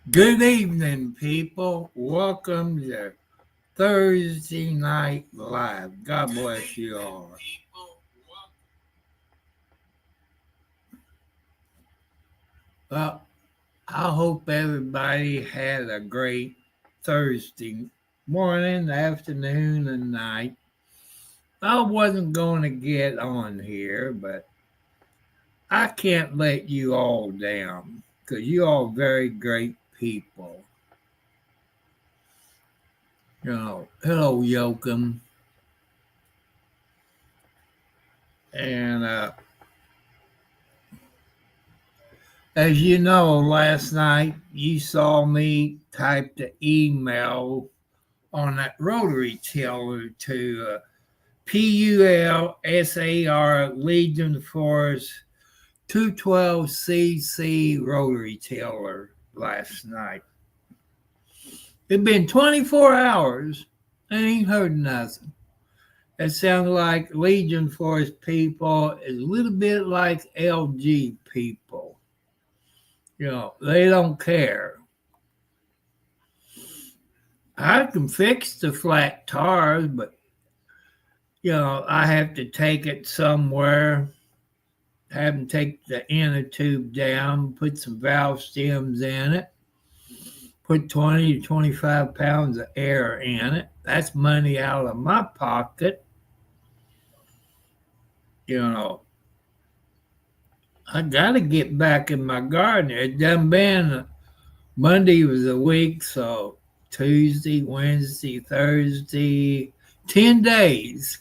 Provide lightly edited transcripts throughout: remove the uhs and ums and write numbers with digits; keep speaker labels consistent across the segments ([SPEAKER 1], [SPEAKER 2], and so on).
[SPEAKER 1] Good evening, people. Welcome to Thursday Night Live. God bless you all. Well, I hope everybody had a great Thursday morning, afternoon, and night. I wasn't going to get on here, but I can't let you all down because you all very great people. Hello, Yoakum. And as you know, last night you saw me type the email on that rotary tiller to PULSAR Legion Force 212CC rotary tiller last night. It'd been 24 hours. I ain't heard nothing. It sounds like Legion Force people is a little bit like LG people. They don't care. I can fix the flat tires, but I have to take it somewhere, have them take the inner tube down, put some valve stems in it, put 20 to 25 pounds of air in it. That's money out of my pocket. I got to get back in my garden. It done been Monday was a week, so Tuesday, Wednesday, Thursday, 10 days.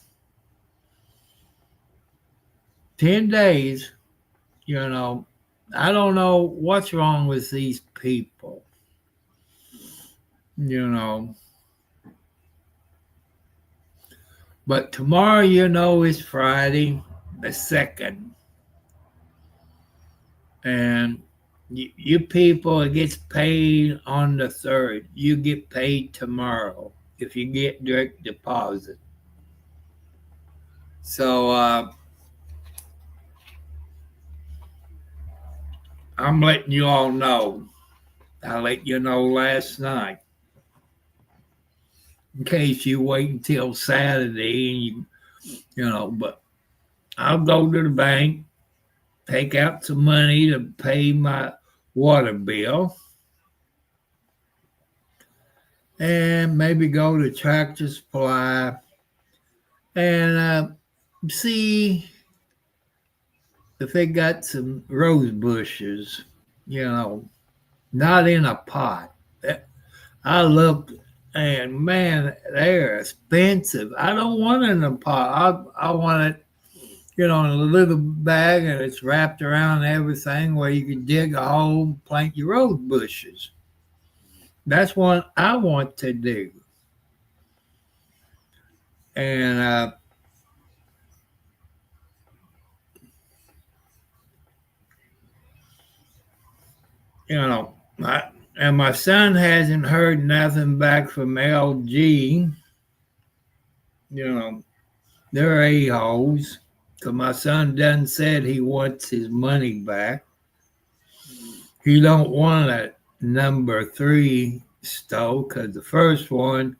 [SPEAKER 1] 10 days, I don't know what's wrong with these people. But tomorrow, is Friday the 2nd. And you people, it gets paid on the 3rd. You get paid tomorrow if you get direct deposit. So, I'm letting you all know. I let you know last night. In case you wait until Saturday and but I'll go to the bank, take out some money to pay my water bill, and maybe go to Tractor Supply and see if they got some rose bushes, not in a pot. I looked, and man, they're expensive. I don't want it in a pot. I want it, in a little bag, and it's wrapped around everything where you can dig a hole, plant your rose bushes. That's what I want to do. And and my son hasn't heard nothing back from LG. They're a-holes. Because my son done said he wants his money back. He don't want a number 3 stove because the first one,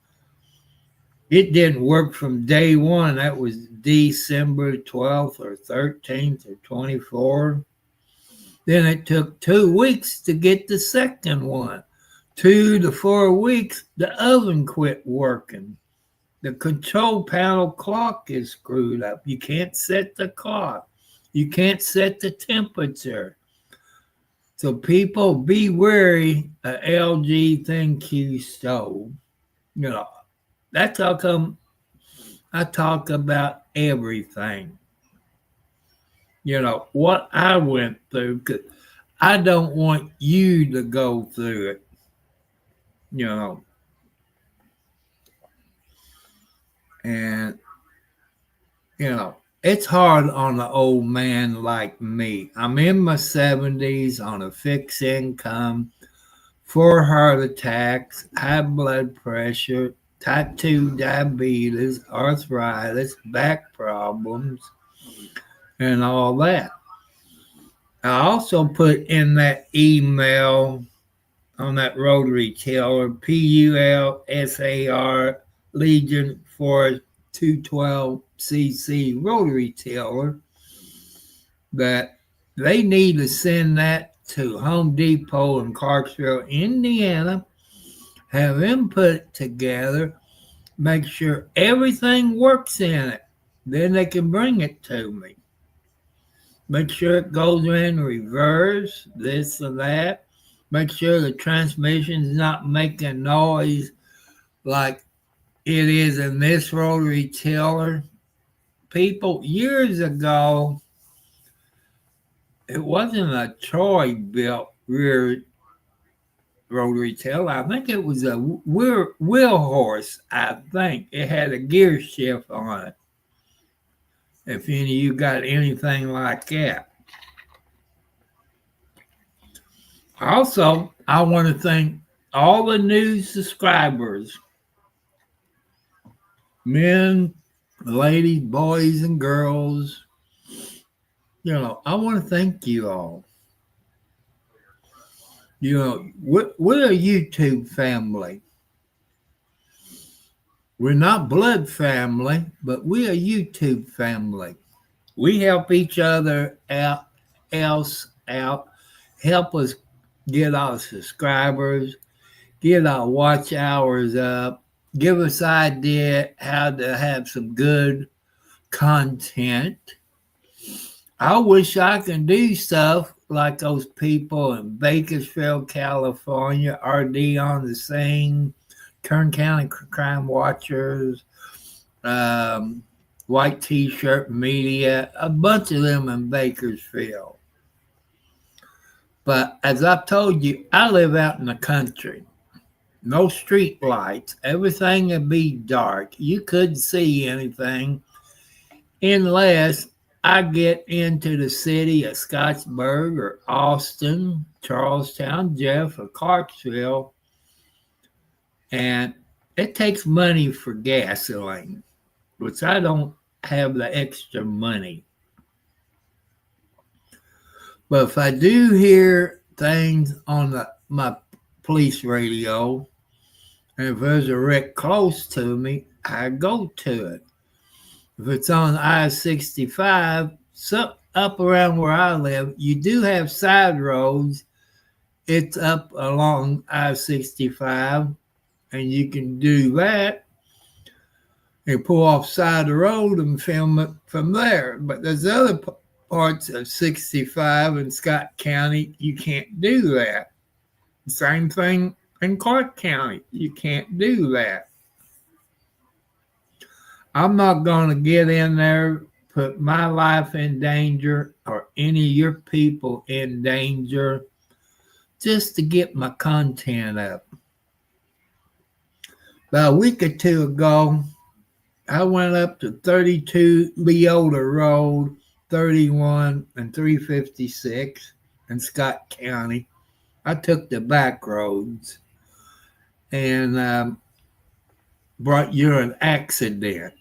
[SPEAKER 1] it didn't work from day one. That was December 12th or 13th or 24th. Then it took 2 weeks to get the second one. 2 to 4 weeks, the oven quit working. The control panel clock is screwed up. You can't set the clock. You can't set the temperature. So people be wary of LG ThinQ stove. That's how come I talk about everything. What I went through, because I don't want you to go through it. And, it's hard on an old man like me. I'm in my 70s on a fixed income, 4 heart attacks, high blood pressure, type 2 diabetes, arthritis, back problems, and all that. I also put in that email on that rotary tiller, PULSAR Legion Force 212cc rotary tiller, that they need to send that to Home Depot in Clarksville, Indiana, have them put it together, make sure everything works in it. Then they can bring it to me. Make sure it goes in reverse, this or that. Make sure the transmission's not making noise like it is in this rotary tiller. People, years ago, it wasn't a Troy built rear rotary tiller. I think it was a wheel horse. I think it had a gear shift on it. If any of you got anything like that. Also, I want to thank all the new subscribers, men, ladies, boys, and girls. I want to thank you all. We're a YouTube family. We're not blood family, but we're a YouTube family. We help each other out, help us get our subscribers, get our watch hours up, give us idea how to have some good content. I wish I could do stuff like those people in Bakersfield, California, RD on the Scene, Kern County Crime Watchers, White T-Shirt Media, a bunch of them in Bakersfield. But as I've told you, I live out in the country. No street lights. Everything would be dark. You couldn't see anything unless I get into the city of Scottsburg or Austin, Charlestown, Jeff, or Clarksville. And it takes money for gasoline, which I don't have the extra money. But if I do hear things on my police radio, and if there's a wreck close to me, I go to it. If it's on I-65, up around where I live, you do have side roads. It's up along I-65, and you can do that and pull off side the road and film it from there. But there's other parts of 65 in Scott County, you can't do that. Same thing in Clark County, you can't do that. I'm not going to get in there, put my life in danger or any of your people in danger just to get my content up. About a week or two ago, I went up to 32 Leota Road, 31 and 356 in Scott County. I took the back roads and brought you an accident.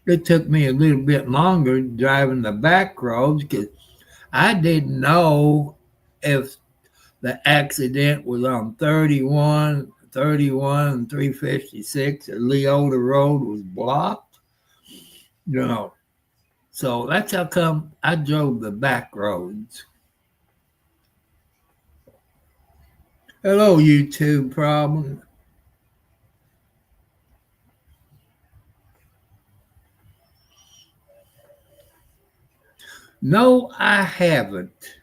[SPEAKER 1] It took me a little bit longer driving the back roads because I didn't know if the accident was on 31 and 356 or Leota Road was blocked. So that's how come I drove the back roads. Hello, YouTube problem. No, I haven't.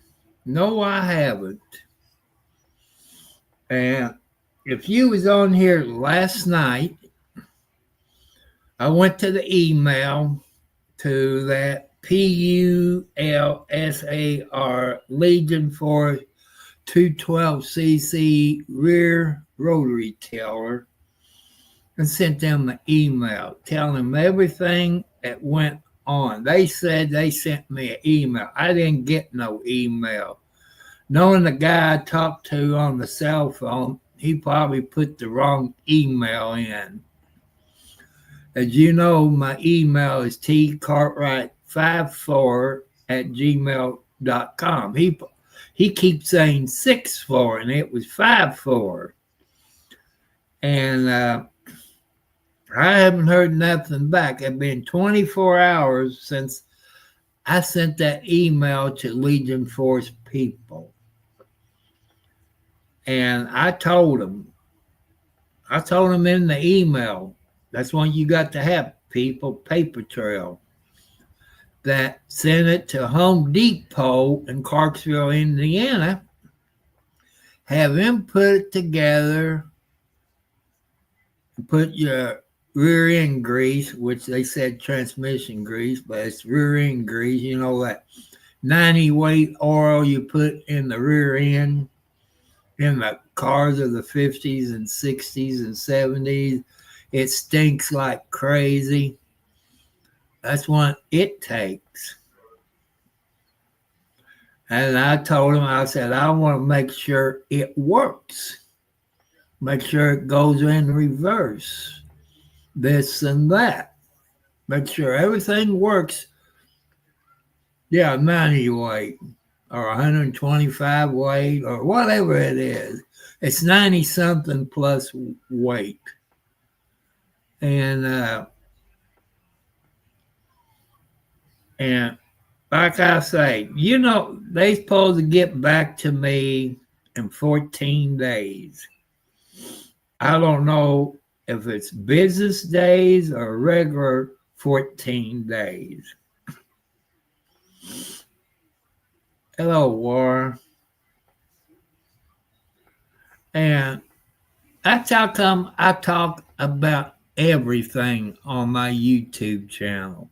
[SPEAKER 1] And if you was on here last night, I went to the email to that PULSAR Legion Force 212cc rear rotary tiller and sent them an email telling them everything that went on. They said they sent me an email. I didn't get no email. Knowing the guy I talked to on the cell phone, he probably put the wrong email in. As you know, my email is tcartwright54@gmail.com. He keeps saying 6-4, and it was 5-4. And I haven't heard nothing back. It's been 24 hours since I sent that email to Legion Force people. And I told them in the email, that's one you got to have, people, paper trail, that send it to Home Depot in Clarksville, Indiana, have them put it together, put your rear end grease, which they said transmission grease, but it's rear end grease, you know, that 90 weight oil you put in the rear end in the cars of the 50s and 60s and 70s. It stinks like crazy. That's what it takes. And I told him, I said, I want to make sure it works. Make sure it goes in reverse. This and that. Make sure everything works. Yeah, 90 weight or 125 weight or whatever it is. It's 90 something plus weight. And like I say, you know, they supposed to get back to me in 14 days. I don't know if it's business days or regular 14 days. Hello, War. And that's how come I talk about everything on my YouTube channel.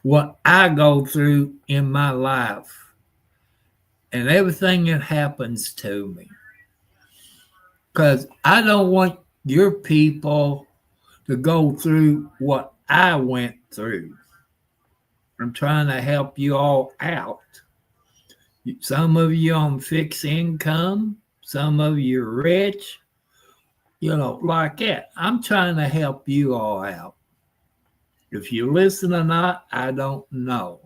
[SPEAKER 1] What I go through in my life and everything that happens to me. Because I don't want your people to go through what I went through. I'm trying to help you all out. Some of you on fixed income, some of you are rich, you know, like that. I'm trying to help you all out. If you listen or not, I don't know.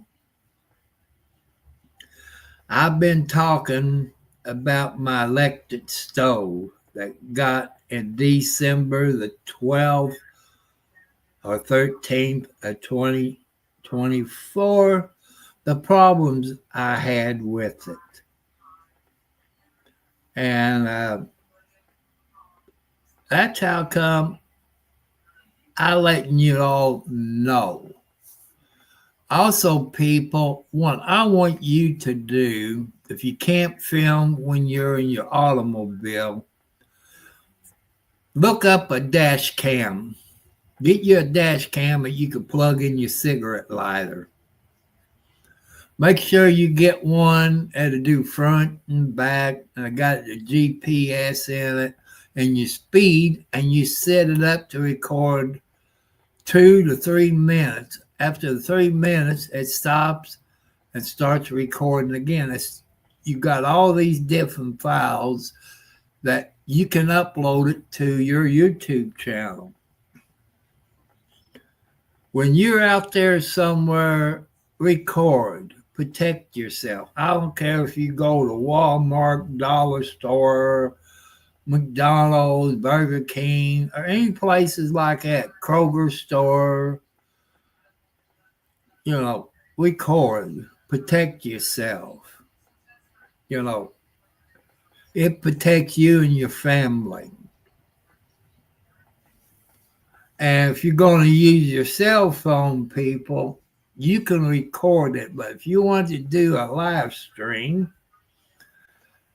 [SPEAKER 1] I've been talking about my electric stove that got in December the 12th or 13th of 2024, the problems I had with it. And that's how come I'm letting you all know. Also, people, what I want you to do, if you can't film when you're in your automobile, look up a dash cam. Get you a dash cam that you can plug in your cigarette lighter. Make sure you get one that'll do front and back. And I got the GPS in it and your speed, and you set it up to record 2 to 3 minutes. After the 3 minutes, it stops and starts recording again. You got all these different files that you can upload it to your YouTube channel. When you're out there somewhere, record, protect yourself. I don't care if you go to Walmart, Dollar Store, McDonald's, Burger King, or any places like that, Kroger store, you know, record, protect yourself. You know, it protects you and your family. And if you're going to use your cell phone, people, you can record it. But if you want to do a live stream,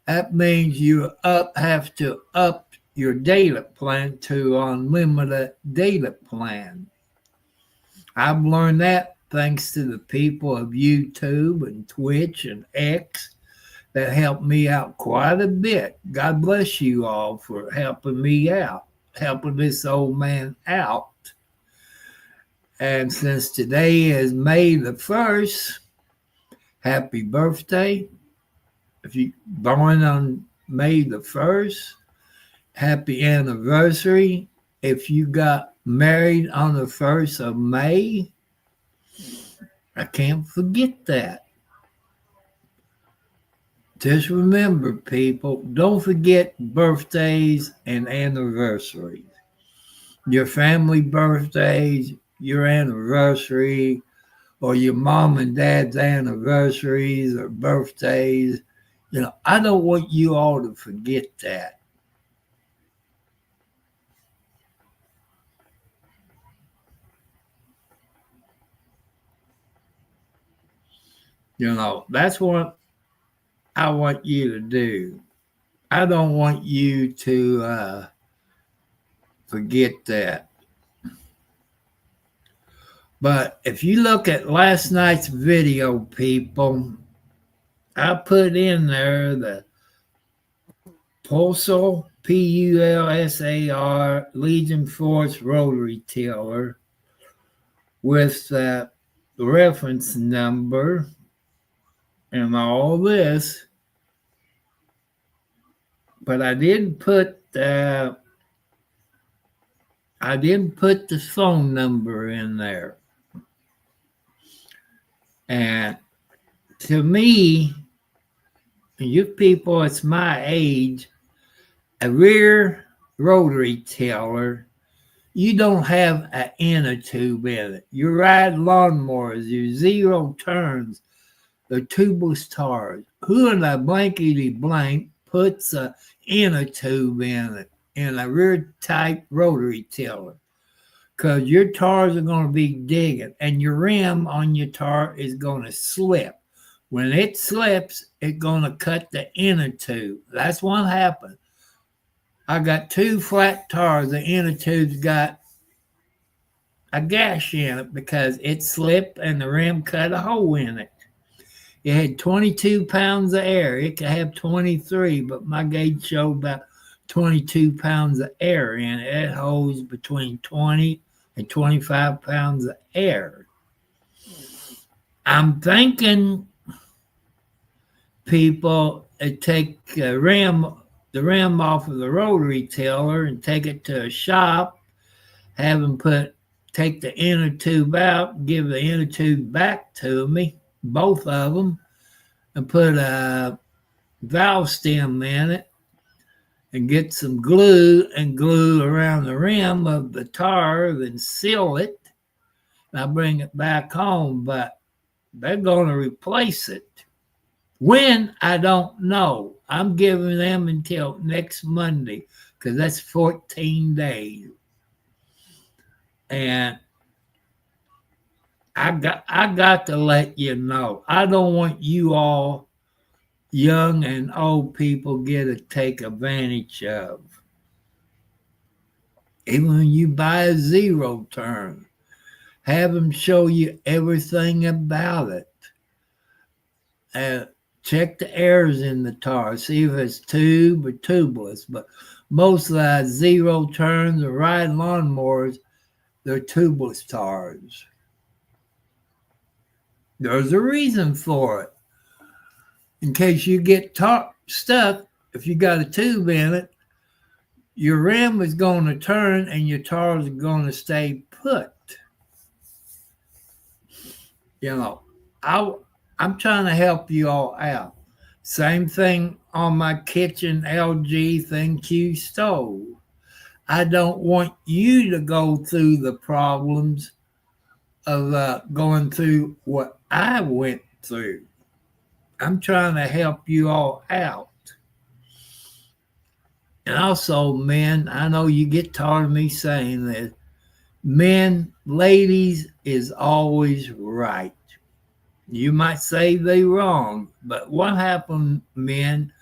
[SPEAKER 1] that means you have to up your data plan to unlimited data plan. I've learned that thanks to the people of YouTube and Twitch and X that helped me out quite a bit. God bless you all for helping me out, helping this old man out. And since today is May the 1st, happy birthday. If you're born on May the 1st, happy anniversary. If you got married on the 1st of May, I can't forget that. Just remember, people, don't forget birthdays and anniversaries. Your family birthdays, your anniversary, or your mom and dad's anniversaries or birthdays. I don't want you all to forget that. That's what I want you to do. I don't want you to forget that. But if you look at last night's video, people, I put in there the Pulsar, Pulsar Legion Force rotary tiller with the reference number and all this. But I didn't put the phone number in there. And to me, you people, it's my age, a rear rotary tiller, you don't have an inner tube in it. You ride lawnmowers, your zero turns, the tubeless tires. Who in a blankety blank puts an inner tube in it in a rear type rotary tiller? Because your tires are going to be digging and your rim on your tire is going to slip. When it slips, it's going to cut the inner tube. That's what happened. I got two flat tires. The inner tube's got a gash in it because it slipped and the rim cut a hole in it. It had 22 pounds of air. It could have 23, but my gauge showed about 22 pounds of air in it. It holds between 20 and 25 pounds of air. I'm thinking, people, take the rim off of the rotary tiller and take it to a shop, have them take the inner tube out, give the inner tube back to me, both of them, and put a valve stem in it and get some glue and glue around the rim of the tire, then seal it. And I bring it back home, but they're going to replace it. When, I don't know. I'm giving them until next Monday because that's 14 days. And I got to let you know. I don't want you all, young and old people, get to take advantage of. Even when you buy a zero turn, have them show you everything about it. Check the airs in the tire, see if it's tube or tubeless. But most of the zero turns or riding lawnmowers, they're tubeless tires. There's a reason for it. In case you get stuck, if you got a tube in it, your rim is going to turn and your tires are going to stay put. I'm trying to help you all out. Same thing on my kitchen LG ThinQ stove. I don't want you to go through the problems of going through what I went through. I'm trying to help you all out. And also, men, I know you get tired of me saying that. Men, ladies is always right. You might say they wrong, but what happened, men,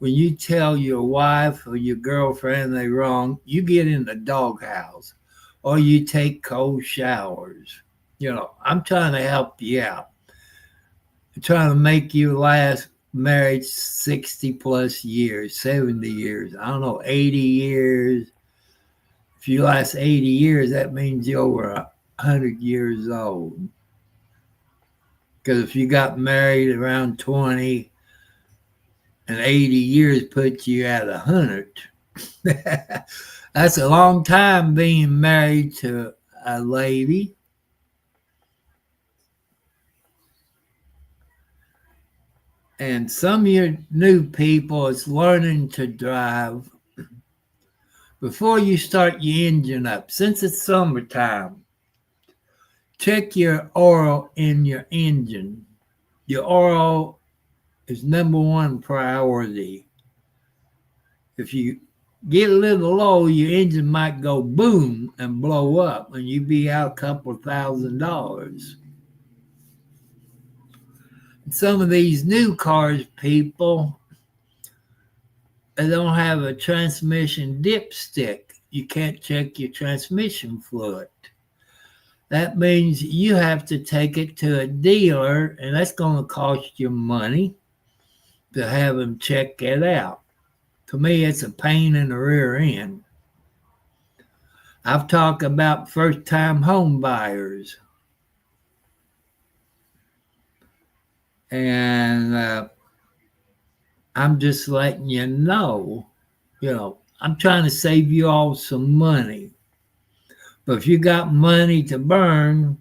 [SPEAKER 1] when you tell your wife or your girlfriend they wrong, you get in the doghouse or you take cold showers. I'm trying to help you out. I'm trying to make you last married 60 plus years, 70 years, I don't know, 80 years. If you last 80 years, that means you're over 100 years old. Because if you got married around 20 and 80 years puts you at 100, that's a long time being married to a lady. And some of your new people is learning to drive. Before you start your engine up, since it's summertime, check your oil in your engine. Your oil is number one priority. If you get a little low, your engine might go boom and blow up, and you'd be out a couple of $1,000s. Some of these new cars, people, they don't have a transmission dipstick. You can't check your transmission fluid. That means you have to take it to a dealer, and that's going to cost you money to have them check it out. To me, it's a pain in the rear end. I've talked about first-time home buyers. And I'm just letting you know, I'm trying to save you all some money. But if you got money to burn,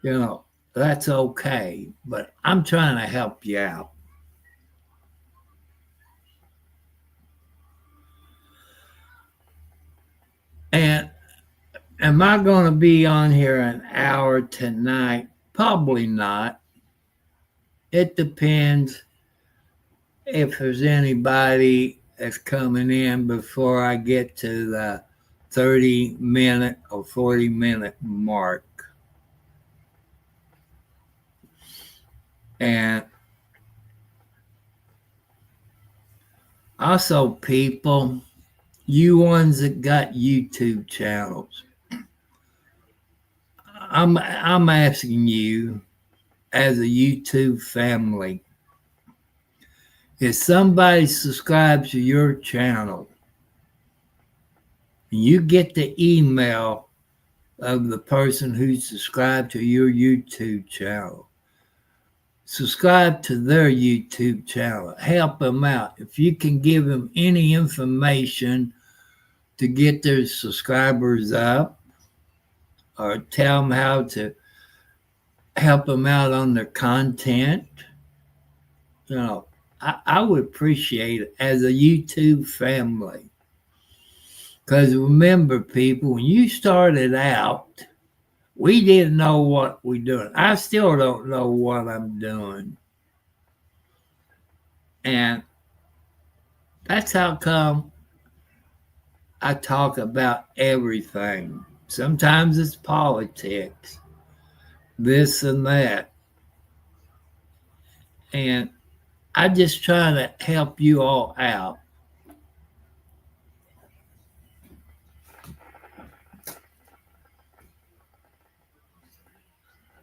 [SPEAKER 1] that's okay. But I'm trying to help you out. And am I going to be on here an hour tonight? Probably not. It depends if there's anybody that's coming in before I get to the 30-minute or 40-minute mark. And also, people, you ones that got YouTube channels, I'm asking you as a YouTube family, if somebody subscribes to your channel and you get the email of the person who subscribed to your YouTube channel, subscribe to their YouTube channel. Help them out. If you can give them any information to get their subscribers up, or tell them how to help them out on their content, I would appreciate it as a YouTube family. Because remember, people, when you started out, we didn't know what we're doing. I still don't know what I'm doing. And that's how come I talk about everything. Sometimes it's politics, this and that. And I just try to help you all out.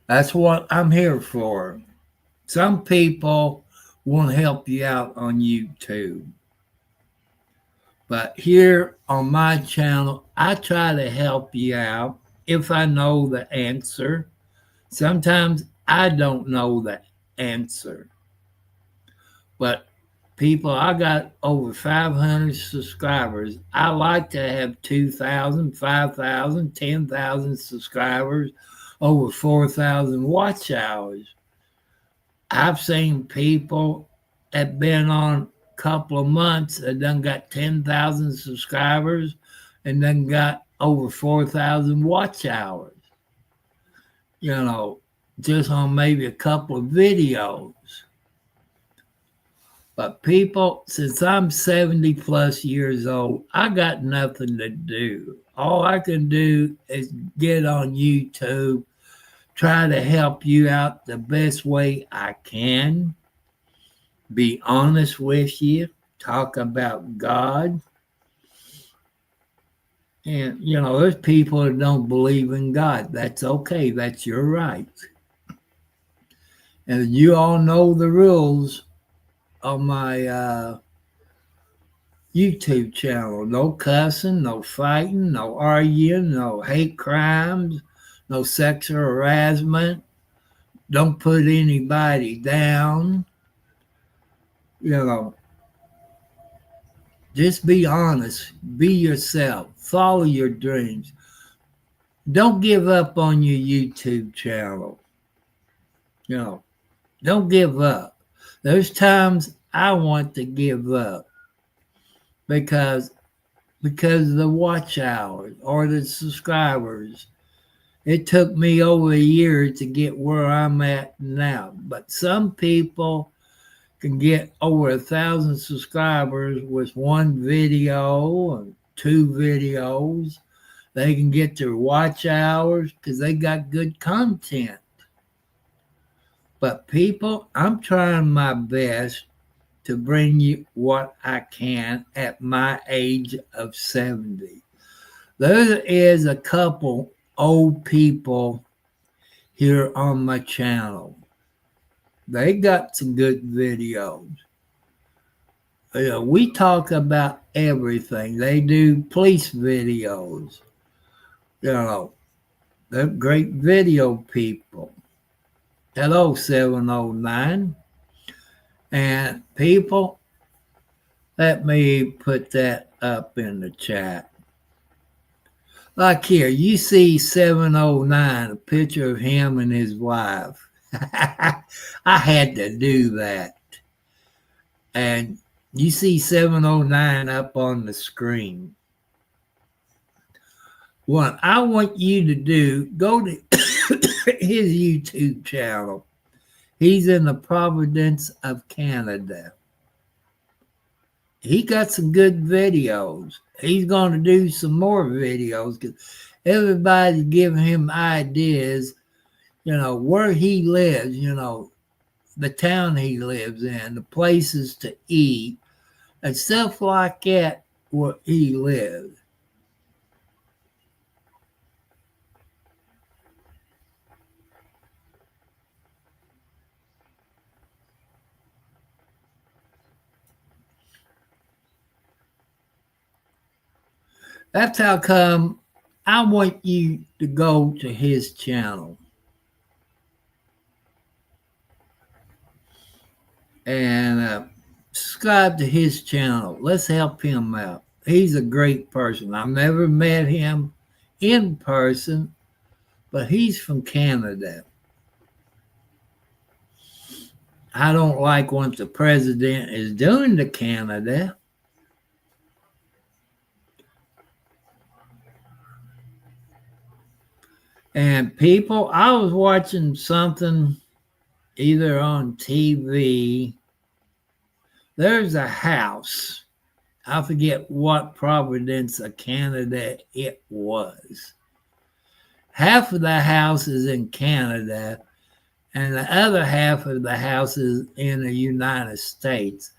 [SPEAKER 1] That's what I'm here for. Some people won't help you out on YouTube. But here on my channel, I try to help you out if I know the answer. Sometimes I don't know the answer. But people, I got over 500 subscribers. I like to have 2,000, 5,000, 10,000 subscribers, over 4,000 watch hours. I've seen people that been on a couple of months that done got 10,000 subscribers and then got over 4,000 watch hours. Just on maybe a couple of videos. But people, since I'm 70 plus years old, I got nothing to do. All I can do is get on YouTube, try to help you out the best way I can, be honest with you, talk about God. And, there's people that don't believe in God. That's okay. That's your right. And you all know the rules on my YouTube channel. No cussing, no fighting, no arguing, no hate crimes, no sexual harassment. Don't put anybody down. Just be honest. Be yourself. Follow your dreams. Don't give up on your YouTube channel. Don't give up. There's times I want to give up because of the watch hours or the subscribers. It took me over a year to get where I'm at now. But some people can get over 1,000 subscribers with one video and two videos. They can get their watch hours because they got good content. But people, I'm trying my best to bring you what I can at my age of 70. There is a couple old people here on my channel. They got some good videos. We talk about everything. They do police videos. They're great video people. Hello, 709. And people, let me put that up in the chat. Like here, you see 709, a picture of him and his wife. I had to do that. And you see 709 up on the screen. What I want you to do, go to his YouTube channel. He's in the Providence of Canada. He got some good videos. He's going to do some more videos because everybody's giving him ideas, where he lives, the town he lives in, the places to eat, and stuff like that where he lives. That's how come I want you to go to his channel and subscribe to his channel. Let's help him out. He's a great person. I've never met him in person, but he's from Canada. I don't like what the president is doing to Canada. And people, I was watching something either on TV. There's a house. I forget what province of Canada it was. Half of the house is in Canada, and the other half of the house is in the United States.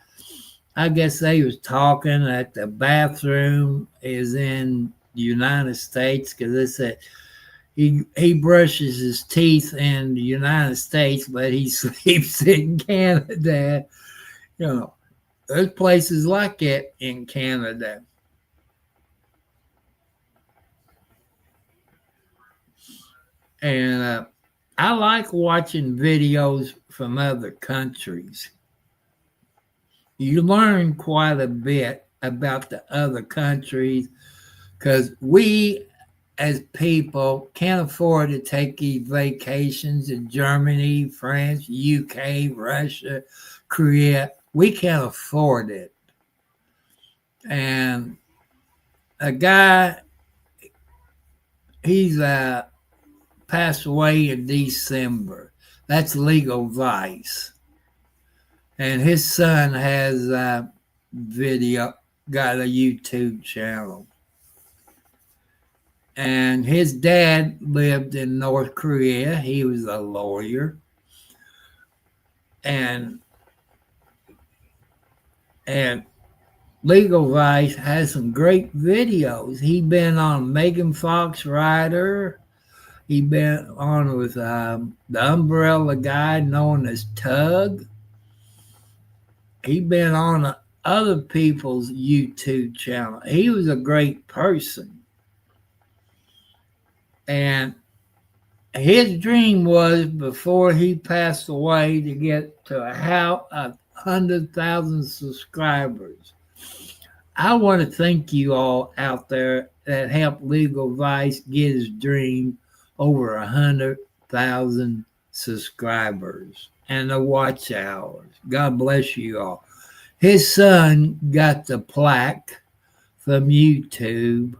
[SPEAKER 1] I guess they was talking that the bathroom is in the United States because they said he brushes his teeth in the United States, but he sleeps in Canada. There's places like that in Canada. And I like watching videos from other countries. You learn quite a bit about the other countries because we as people can't afford to take these vacations in Germany, France, UK, Russia, Korea. We can't afford it. And a guy, he's passed away in December. That's Legal Vice. And his son has got a YouTube channel. And his dad lived in North Korea. He was a lawyer. And Legal Vice has some great videos. He been on Megan Fox Rider. He been on with the umbrella guy known as Tug. He been on other people's YouTube channel. He was a great person. And his dream was, before he passed away, to get to 100,000 subscribers. I want to thank you all out there that helped Legal Vice get his dream over 100,000 subscribers and the watch hours. God bless you all. His son got the plaque from YouTube,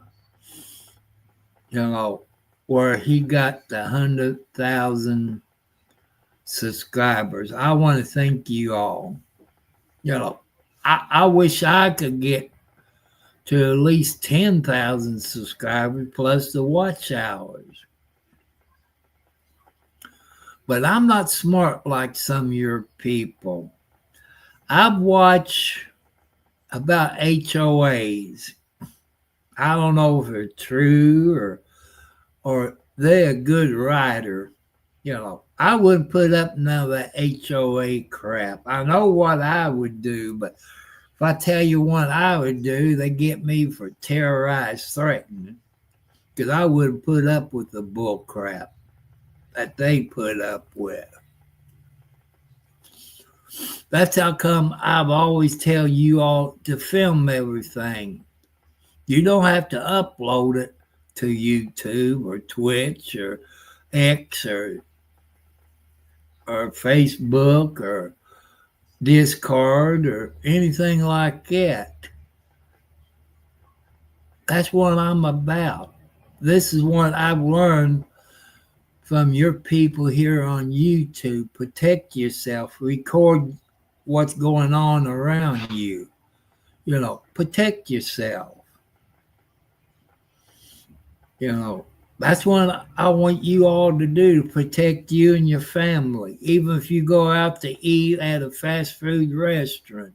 [SPEAKER 1] where he got the 100,000 subscribers. I want to thank you all. I wish I could get to at least 10,000 subscribers plus the watch hours. But I'm not smart like some of your people. I've watched about HOAs. I don't know if they're true or they're a good writer. I wouldn't put up none of that HOA crap. I know what I would do, but if I tell you what I would do, they get me for terrorized threatening, because I wouldn't put up with the bull crap that they put up with. That's how come I've always tell you all to film everything. You don't have to upload it to YouTube or Twitch or X or Facebook or Discord or anything like that. That's what I'm about. This is what I've learned from your people here on YouTube. Protect yourself. Record what's going on around you. Protect yourself. That's what I want you all to do, to protect you and your family. Even if you go out to eat at a fast food restaurant,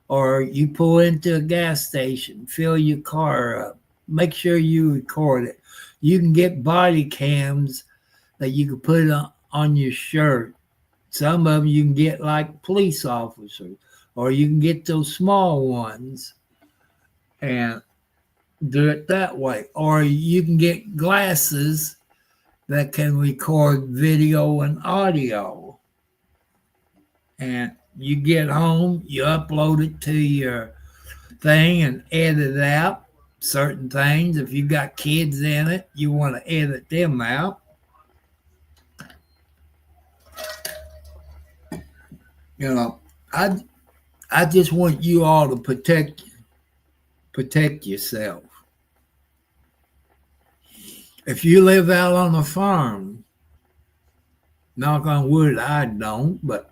[SPEAKER 1] or you pull into a gas station, fill your car up, make sure you record it. You can get body cams that you can put on your shirt. Some of them you can get like police officers, or you can get those small ones and do it that way. Or you can get glasses that can record video and audio. And you get home, you upload it to your thing and edit out certain things. If you got kids in it, you want to edit them out. I just want you all to protect yourself. If you live out on a farm, knock on wood, I don't, but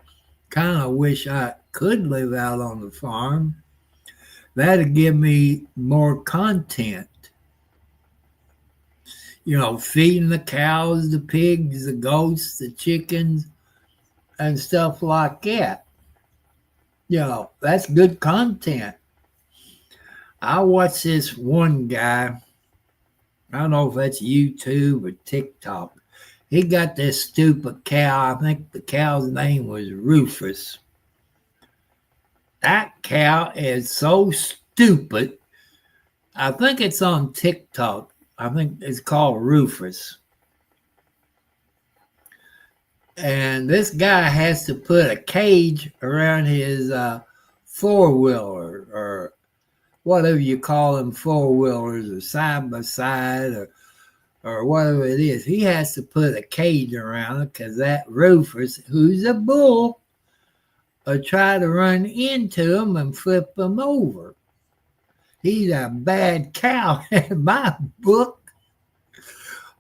[SPEAKER 1] kind of wish I could live out on the farm. That'd give me more content. Feeding the cows, the pigs, the goats, the chickens, and stuff like that. That's good content. I watch this one guy. I don't know if that's YouTube or TikTok. He got this stupid cow. I think the cow's name was Rufus. That cow is so stupid. I think it's on TikTok. I think it's called Rufus. And this guy has to put a cage around his four-wheeler, or whatever you call them, four-wheelers, or side-by-side, or whatever it is. He has to put a cage around it because that Rufus, who's a bull, will try to run into him and flip him over. He's a bad cow in my book.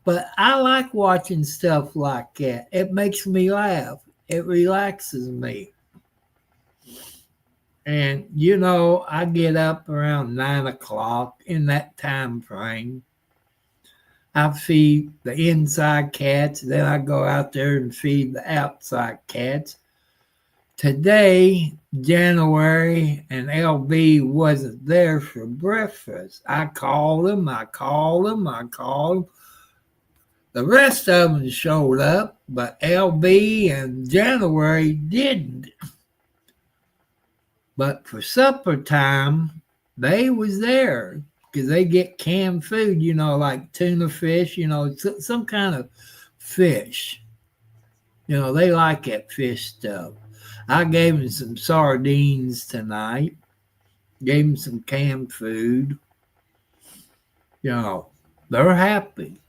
[SPEAKER 1] But I like watching stuff like that. It makes me laugh. It relaxes me. And, I get up around 9 o'clock in that time frame. I feed the inside cats. Then I go out there and feed the outside cats. Today, January, and LB wasn't there for breakfast. I called him. The rest of them showed up, but LB and January didn't. But for supper time, they was there because they get canned food, like tuna fish, some kind of fish. They like that fish stuff. I gave them some sardines tonight. Gave them some canned food. They're happy.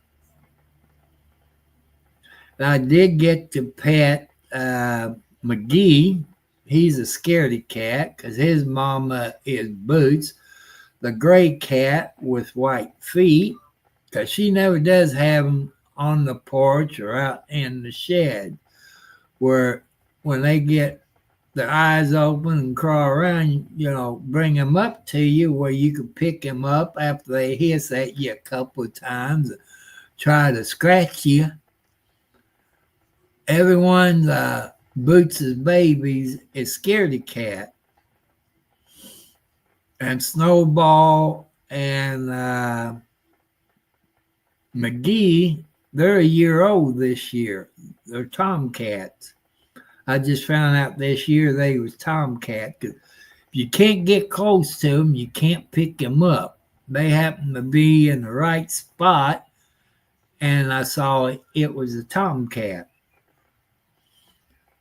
[SPEAKER 1] I did get to pet McGee. He's a scaredy cat because his mama is Boots, the gray cat with white feet, because she never does have them on the porch or out in the shed, where when they get their eyes open and crawl around, bring them up to you where you can pick them up after they hiss at you a couple of times, try to scratch you. Everyone's Boots' babies is scaredy cat. And Snowball and McGee, they're a year old this year. They're tomcats. I just found out this year they was tomcat. If you can't get close to them, you can't pick them up. They happen to be in the right spot, and I saw it was a tomcat.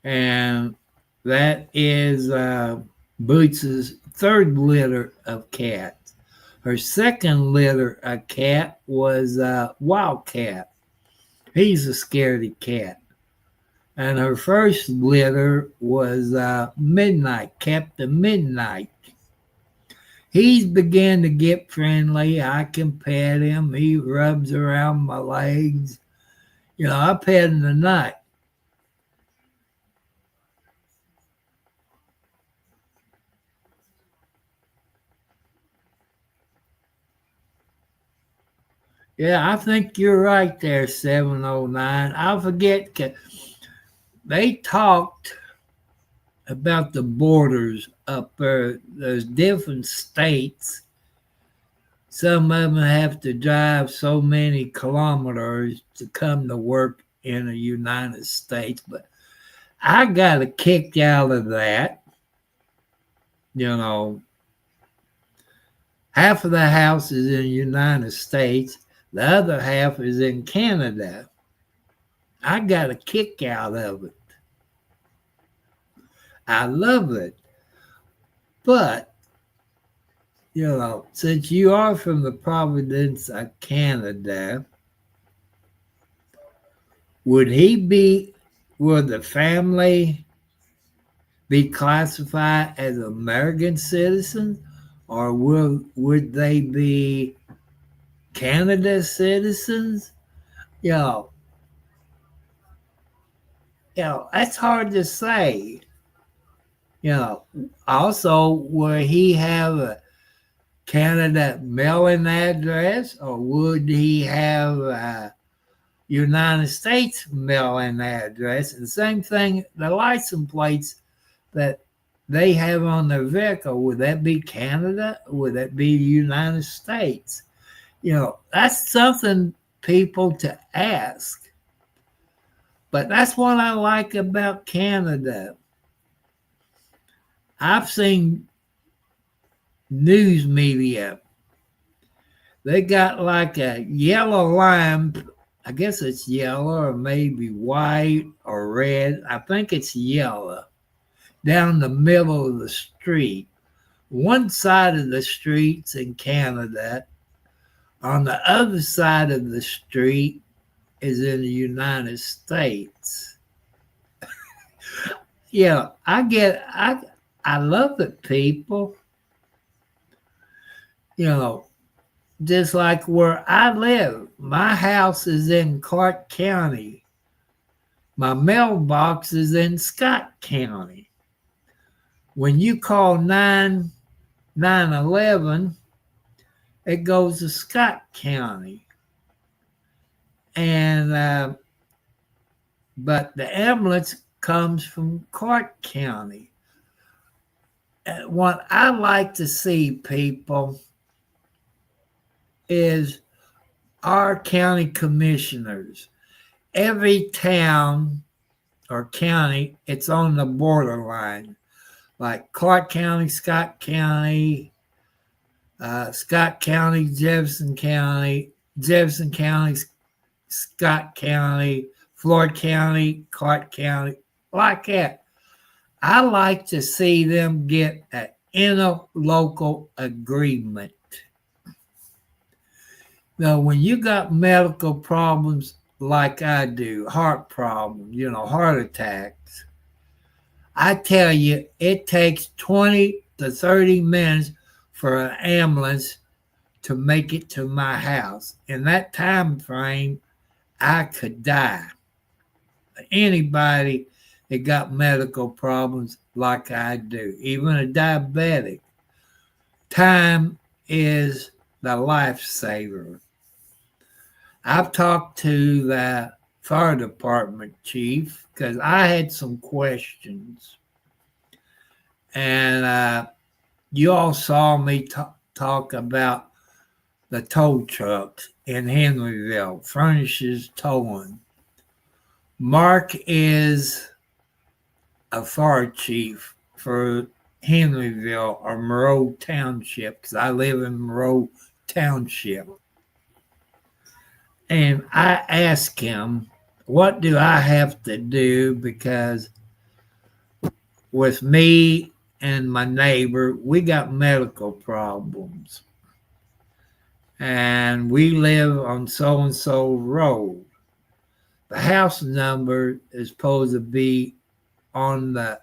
[SPEAKER 1] And that is Boots' third litter of cats. Her second litter of cat was Wildcat. He's a scaredy cat. And her first litter was Midnight, Captain Midnight. He's began to get friendly. I can pet him. He rubs around my legs. I pet him tonight. Yeah, I think you're right there, 709. I forget. They talked about the borders up there. There's different states. Some of them have to drive so many kilometers to come to work in the United States. But I got a kick out of that. Half of the house is in the United States. The other half is in Canada. I got a kick out of it. I love it. But, since you are from the province of Canada, would the family be classified as American citizens, or would they be Canada citizens? That's hard to say. Also, will he have a Canada mailing address, or would he have a United States mailing address? And same thing, the license plates that they have on their vehicle, would that be Canada? Would that be the United States? That's something people to ask. But that's what I like about Canada. I've seen news media. They got like a yellow line. I guess it's yellow or maybe white or red. I think it's yellow. Down the middle of the street. One side of the street's in Canada. On the other side of the street is in the United States. I love it, people. Just like where I live, my house is in Clark County. My mailbox is in Scott County. When you call 911, it goes to Scott County. And but the ambulance comes from Clark County. What I like to see, people, is our county commissioners. Every town or county, it's on the borderline. Like Clark County, Scott County, Scott County, Jefferson County, Scott County, Floyd County, Clark County, like that. I like to see them get an interlocal agreement. Now, when you got medical problems like I do, heart problems, heart attacks. I tell you, it takes 20 to 30 minutes for an ambulance to make it to my house. In that time frame, I could die. Anybody that got medical problems like I do, even a diabetic, time is the lifesaver. I've talked to the fire department chief because I had some questions. And you all saw me talk about the tow trucks in Henryville, Furnishes Towing. Mark is a fire chief for Henryville or Monroe Township because I live in Monroe Township. And I asked him, what do I have to do? Because with me and my neighbor, we got medical problems. And we live on so-and-so road. The house number is supposed to be on the,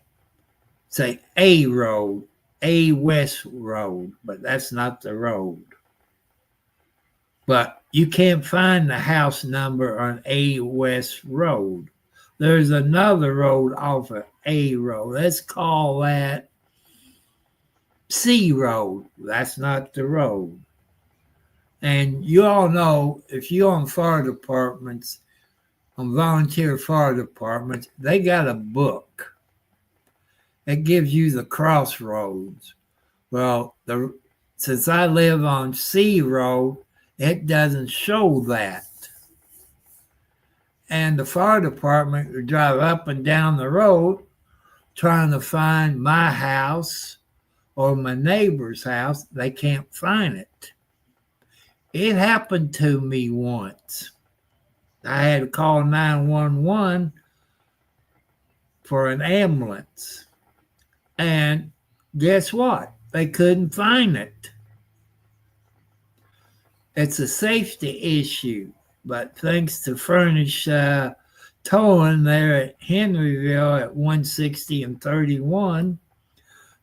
[SPEAKER 1] say, A road, A West Road, but that's not the road. But you can't find the house number on A West Road. There's another road off of A Road. Let's call that C Road. That's not the road. And you all know, if you're on fire departments, on volunteer fire departments, they got a book that gives you the crossroads. Well, since I live on C Road, it doesn't show that. And the fire department would drive up and down the road trying to find my house or my neighbor's house. They can't find it. It happened to me once. I had to call 911 for an ambulance. And guess what? They couldn't find it. It's a safety issue. But thanks to Furnish Towing there at Henryville at 160 and 31,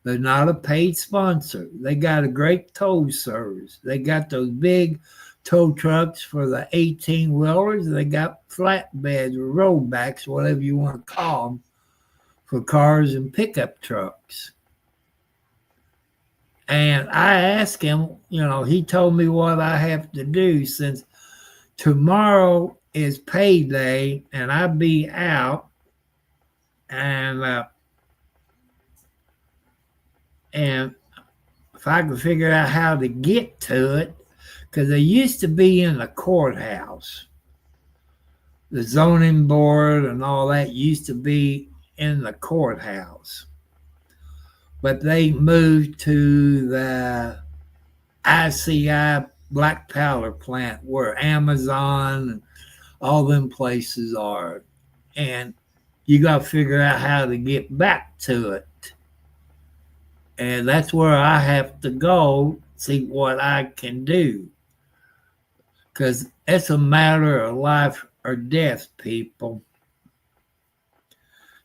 [SPEAKER 1] they're not a paid sponsor. They got a great tow service. They got those big tow trucks for the 18-wheelers. They got flatbeds or rollbacks, whatever you want to call them, for cars and pickup trucks. And I asked him, he told me what I have to do since tomorrow is payday and I'll be out. And if I could figure out how to get to it, because they used to be in the courthouse. The zoning board and all that used to be in the courthouse. But they moved to the ICI black powder plant where Amazon and all them places are. And you got to figure out how to get back to it. And that's where I have to go, see what I can do. Because it's a matter of life or death, people.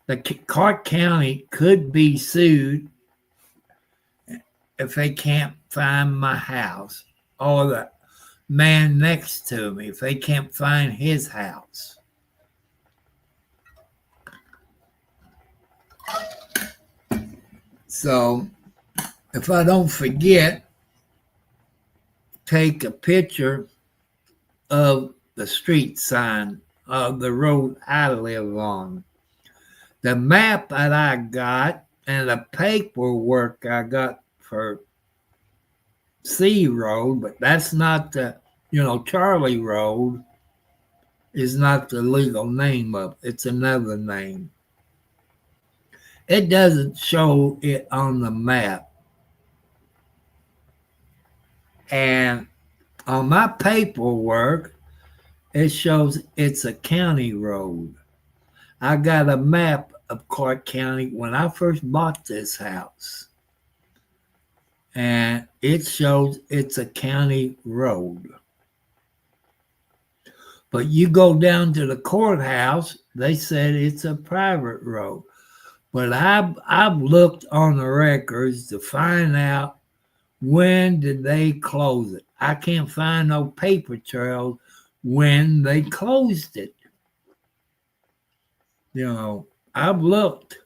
[SPEAKER 1] The Clark County could be sued if they can't find my house, or the man next to me if they can't find his house. So if I don't forget, take a picture of the street sign of the road I live on. The map that I got and the paperwork I got for C Road, but that's not the, Charlie Road is not the legal name of it. It's another name. It doesn't show it on the map. And on my paperwork, it shows it's a county road. I got a map of Clark County when I first bought this house. And it shows it's a county road. But you go down to the courthouse, they said it's a private road. But I've looked on the records to find out when did they close it. I can't find no paper trail when they closed it. I've looked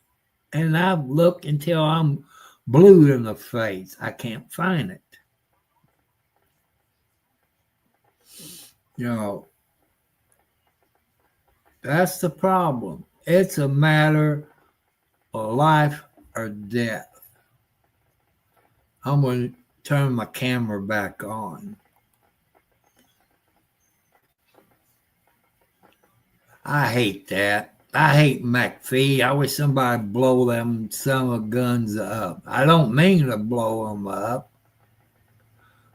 [SPEAKER 1] and I've looked until I'm blue in the face. I can't find it. That's the problem. It's a matter of life or death. I'm going to turn my camera back on. I hate that. I hate McPhee. I wish somebody blow them son of guns up. I don't mean to blow them up,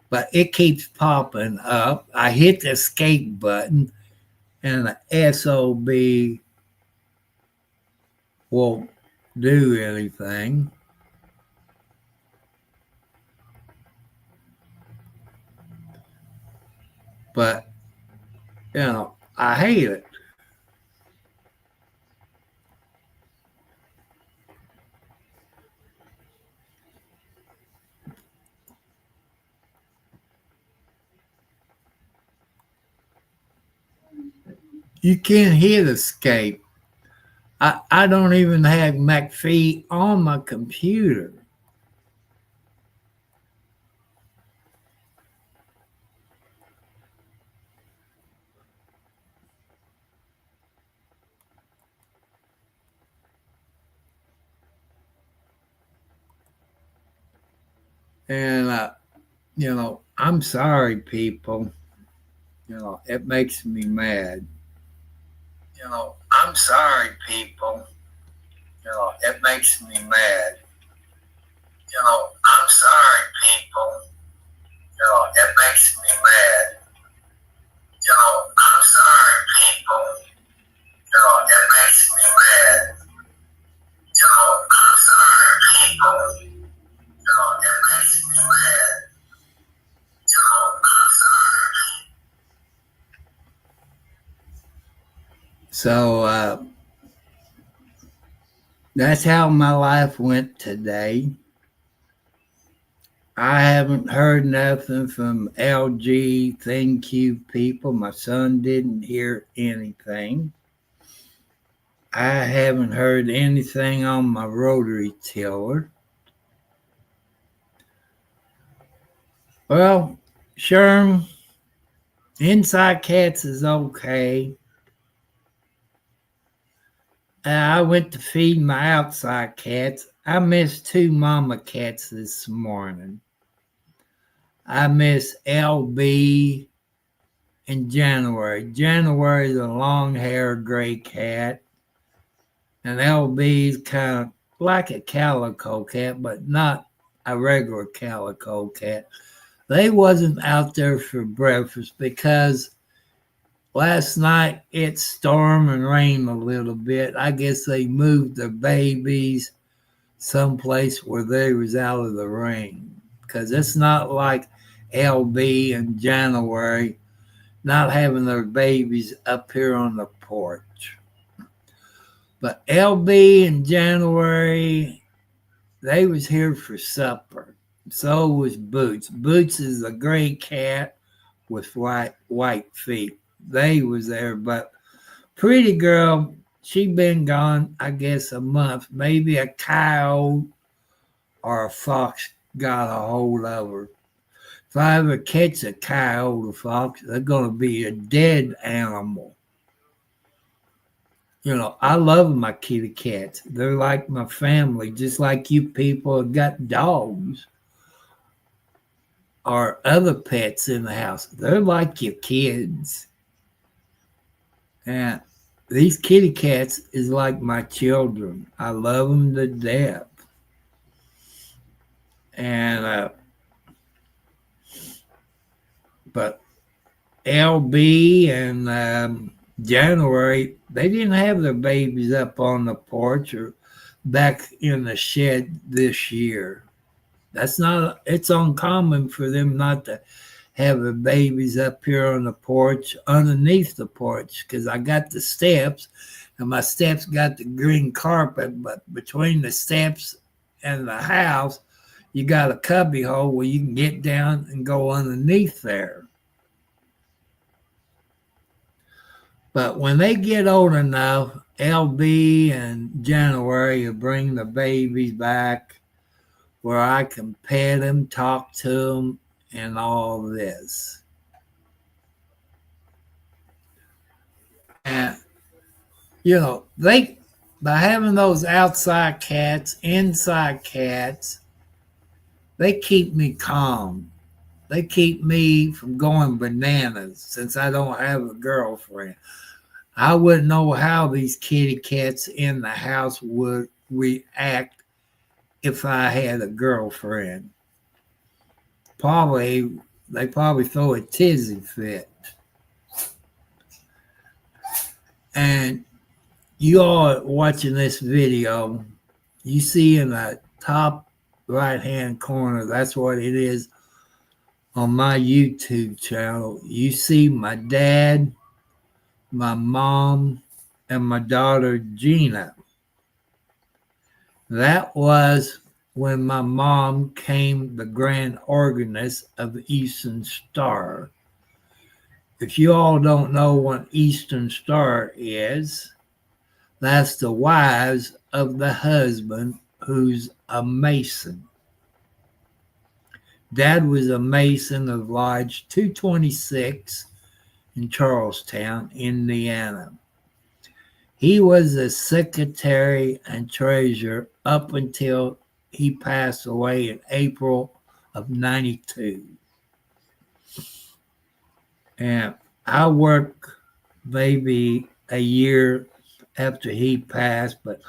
[SPEAKER 1] but it keeps popping up. I hit the escape button and the SOB won't do anything. But, I hate it. You can't hit escape. I don't even have McPhee on my computer. And, I'm sorry, people. It makes me mad. I'm sorry, people. It makes me mad. I'm sorry, people. It makes me mad. I'm sorry, people. It makes me mad. I'm sorry, people. It makes me mad. So that's how my life went today. I haven't heard nothing from LG ThinQ people. My son didn't hear anything. I haven't heard anything on my rotary tiller. Well, Sherm, Inside Cats is okay. I went to feed my outside cats. I missed 2 mama cats this morning. I miss LB in January. January is a long-haired gray cat, and LB is kind of like a calico cat, but not a regular calico cat. They wasn't out there for breakfast because last night it stormed and rained a little bit. I guess they moved their babies someplace where they was out of the rain, because it's not like LB in January not having their babies up here on the porch. But LB in January, they was here for supper. So was Boots. Boots is a gray cat with white feet. They was there, but Pretty Girl, she been gone, I guess, a month. Maybe a coyote or a fox got a hold of her. If I ever catch a coyote or fox, they're going to be a dead animal. I love my kitty cats. They're like my family, just like you people have got dogs or other pets in the house. They're like your kids. And these kitty cats is like my children. I love them to death. And but LB and January, they didn't have their babies up on the porch or back in the shed this year. It's uncommon for them not to having babies up here on the porch, underneath the porch, because I got the steps, and my steps got the green carpet, but between the steps and the house, you got a cubby hole where you can get down and go underneath there. But when they get old enough, LB and January will bring the babies back where I can pet them, talk to them, and all this. And, they by having those outside cats, inside cats, they keep me calm. They keep me from going bananas since I don't have a girlfriend. I wouldn't know how these kitty cats in the house would react if I had a girlfriend. They probably throw a tizzy fit. And you all watching this video, you see in the top right-hand corner, that's what it is on my YouTube channel. You see my dad, my mom, and my daughter Gina. That was when my mom became the grand organist of the Eastern Star. If you all don't know what Eastern Star is, that's the wives of the husband who's a Mason. Dad was a Mason of Lodge 226 in Charlestown, Indiana. He was the secretary and treasurer up until he passed away in April of 92. And I worked maybe a year after he passed, but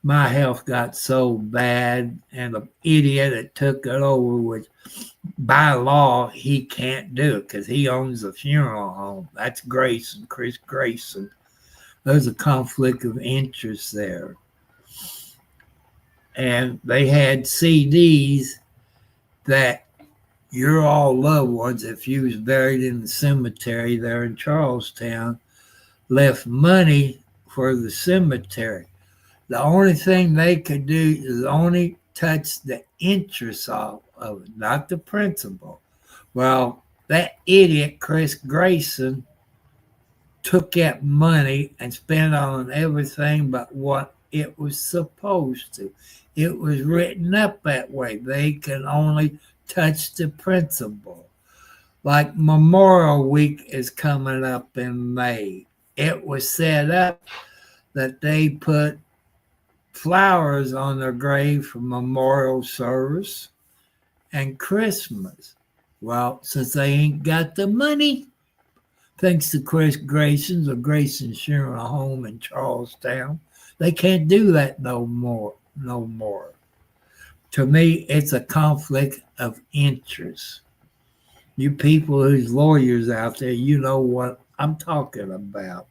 [SPEAKER 1] my health got so bad, and the idiot that took it over, which by law he can't do it because he owns a funeral home. That's Grayson, Chris Grayson. There's a conflict of interest there. And they had CDs that your all loved ones, if you was buried in the cemetery there in Charlestown, left money for the cemetery. The only thing they could do is only touch the interest of it, not the principal. Well, that idiot, Chris Grayson, took that money and spent on everything but what it was supposed to. It was written up that way. They can only touch the principal. Like Memorial Week is coming up in May. It was set up that they put flowers on their grave for memorial service and Christmas. Well, since they ain't got the money, thanks to Chris Grayson's or Grayson's Funeral Home in Charlestown, they can't do that no more. To me, it's a conflict of interest. You people who's lawyers out there, you know what I'm talking about.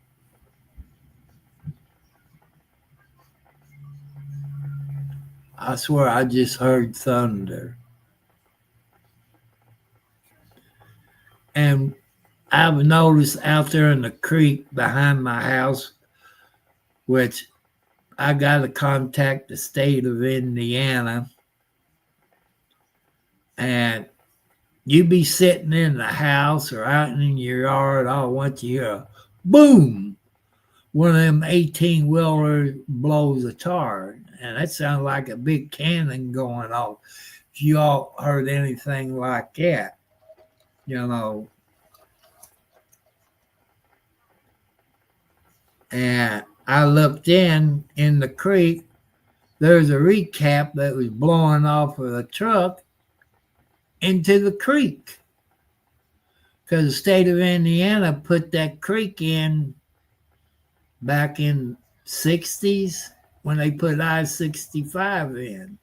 [SPEAKER 1] I swear I just heard thunder. And I've noticed out there in the creek behind my house, which I got to contact the state of Indiana, and you be sitting in the house or out in your yard, I want you to hear a boom. One of them 18-wheelers blows a tar, and that sounds like a big cannon going off. If you all heard anything like that, And I looked in the creek. There's a recap that was blowing off of a truck into the creek. Because the state of Indiana put that creek in back in 60s when they put I-65 in.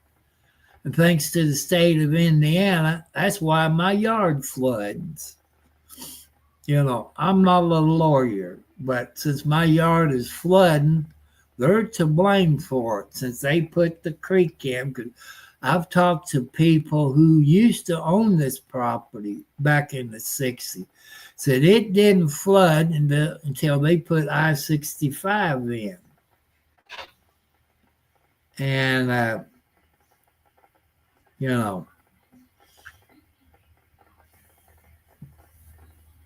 [SPEAKER 1] And thanks to the state of Indiana, that's why my yard floods. I'm not a lawyer, but since my yard is flooding, they're to blame for it since they put the creek in. Because I've talked to people who used to own this property back in the 60s. Said it didn't flood until they put I-65 in. And, you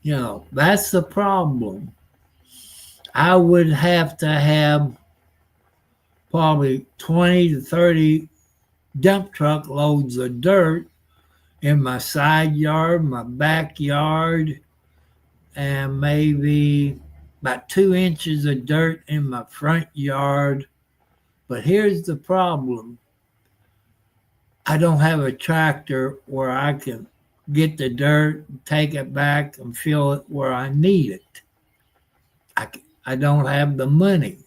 [SPEAKER 1] know, that's the problem. I would have to have probably 20 to 30 dump truck loads of dirt in my side yard, my backyard, and maybe about 2 inches of dirt in my front yard. But here's the problem. I don't have a tractor where I can get the dirt, take it back, and fill it where I need it. I don't have the money.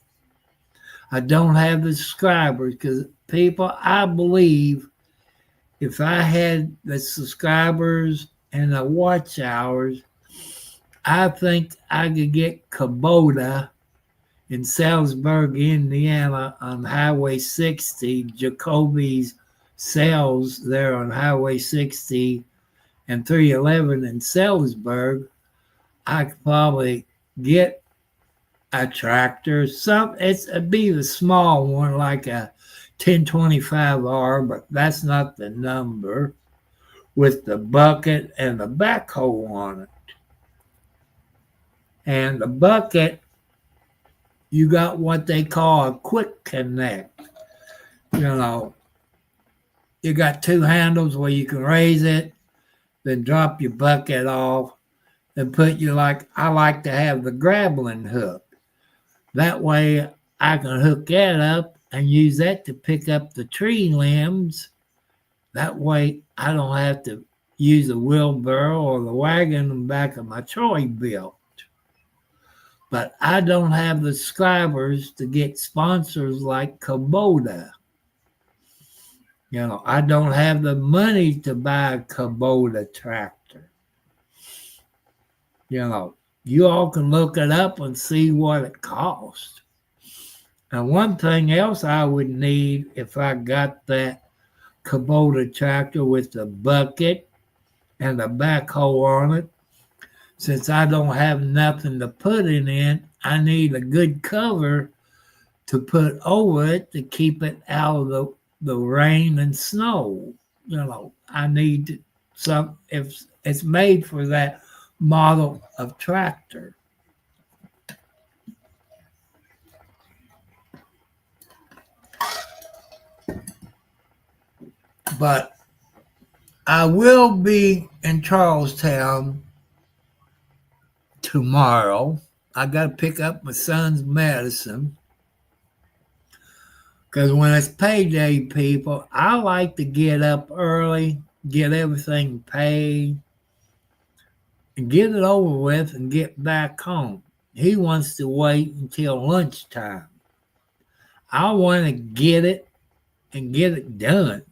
[SPEAKER 1] I don't have the subscribers because people, I believe if I had the subscribers and the watch hours, I think I could get Kubota in Salisbury, Indiana on Highway 60, Jacoby's sales there on Highway 60 and 311 in Salisbury. I could probably get a tractor. It'd be the small one, like a 1025R, but that's not the number, with the bucket and the backhoe on it. And the bucket, you got what they call a quick connect. You got two handles where you can raise it, then drop your bucket off, and I like to have the grappling hook. That way I can hook that up and use that to pick up the tree limbs. That way I don't have to use a wheelbarrow or the wagon in the back of my trolley belt. But I don't have the subscribers to get sponsors like Kubota. I don't have the money to buy a Kubota tractor. You all can look it up and see what it costs. And one thing else I would need if I got that Kubota tractor with the bucket and the backhoe on it, since I don't have nothing to put it in, I need a good cover to put over it to keep it out of the rain and snow. I need some, if it's made for that model of tractor. But I will be in Charlestown tomorrow. I got to pick up my son's medicine. Because when it's payday, people, I like to get up early, get everything paid, and get it over with and get back home. He wants to wait until lunchtime. I want to get it and get it done.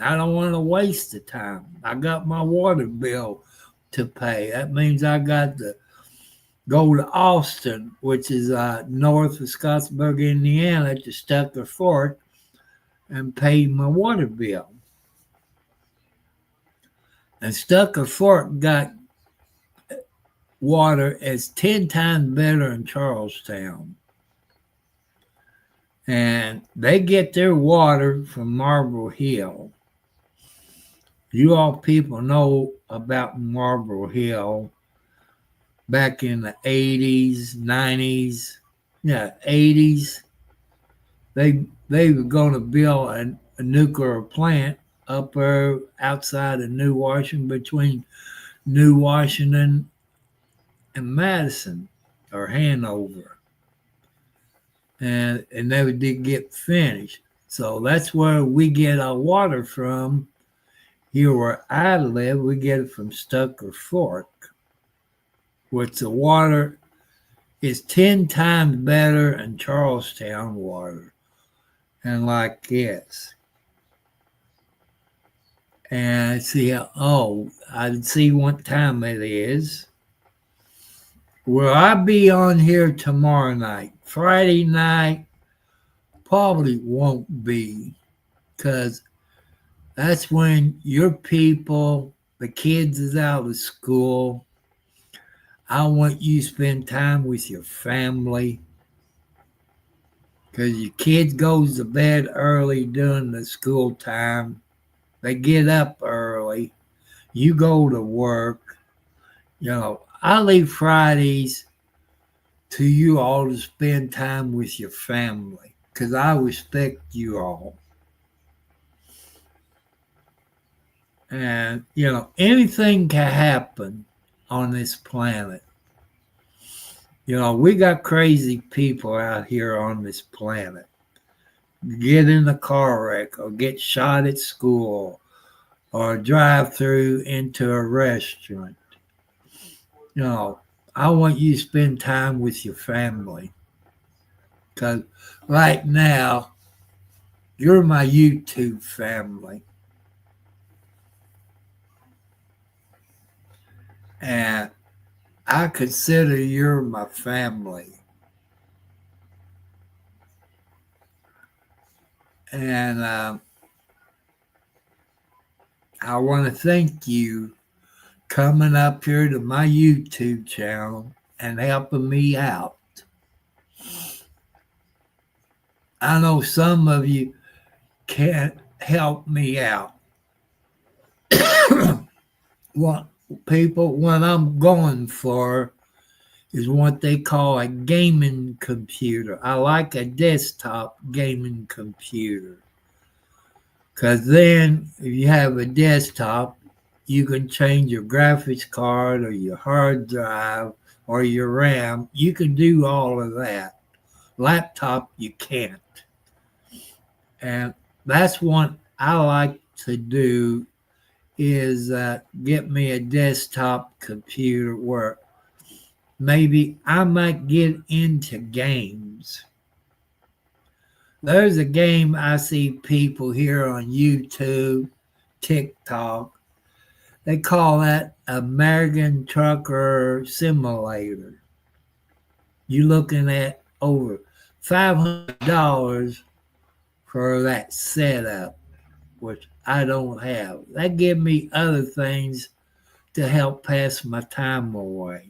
[SPEAKER 1] I don't want to waste the time. I got my water bill to pay. That means I got to go to Austin, which is north of Scottsburg, Indiana, to Stucker Fort, and pay my water bill. And Stucker Fort got water is 10 times better in Charlestown. And they get their water from Marble Hill. You all people know about Marble Hill back in the 80s, 90s, 80s. They were going to build a nuclear plant up there outside of New Washington, between New Washington and Madison or Hanover. And they did get finished. So that's where we get our water from. Here where I live, we get it from Stucker Fort, which the water is 10 times better than Charlestown water. And like this. And I see what time it is. Will I be on here tomorrow night? Friday night probably won't be, because That's when your people, the kids is out of school. I want you to spend time with your family because your kids goes to bed early during the school time. They get up early. You go to work. I leave Fridays to you all to spend time with your family because I respect you all. And, anything can happen on this planet. We got crazy people out here on this planet. Get in a car wreck or get shot at school or drive through into a restaurant. You know, I want you to spend time with your family because right now you're my YouTube family. And I consider you're my family. And I want to thank you coming up here to my YouTube channel and helping me out. I know some of you can't help me out. What I'm going for is what they call a gaming computer. I like a desktop gaming computer because then if you have a desktop, you can change your graphics card or your hard drive or your RAM. You can do all of that. Laptop, you can't. And that's what I like to do is get me a desktop computer where maybe I might get into games. There's a game I see people here on YouTube, TikTok. They call that American Trucker Simulator. You're looking at over $500 for that setup, which I don't have. That give me other things to help pass my time away.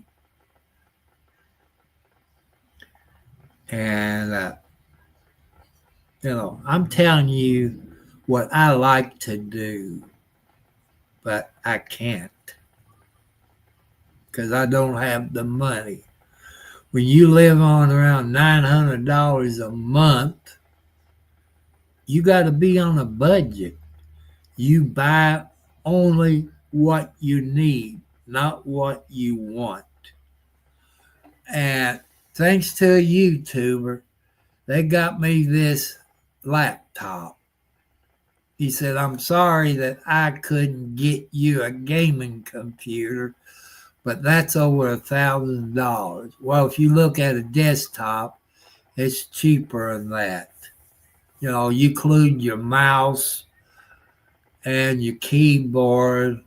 [SPEAKER 1] And, I'm telling you what I like to do, but I can't because I don't have the money. When you live on around $900 a month, you got to be on a budget. You buy only what you need, not what you want. And thanks to a YouTuber, they got me this laptop. He said, I'm sorry that I couldn't get you a gaming computer, but that's over $1,000. Well, if you look at a desktop, it's cheaper than that. You include your mouse and your keyboard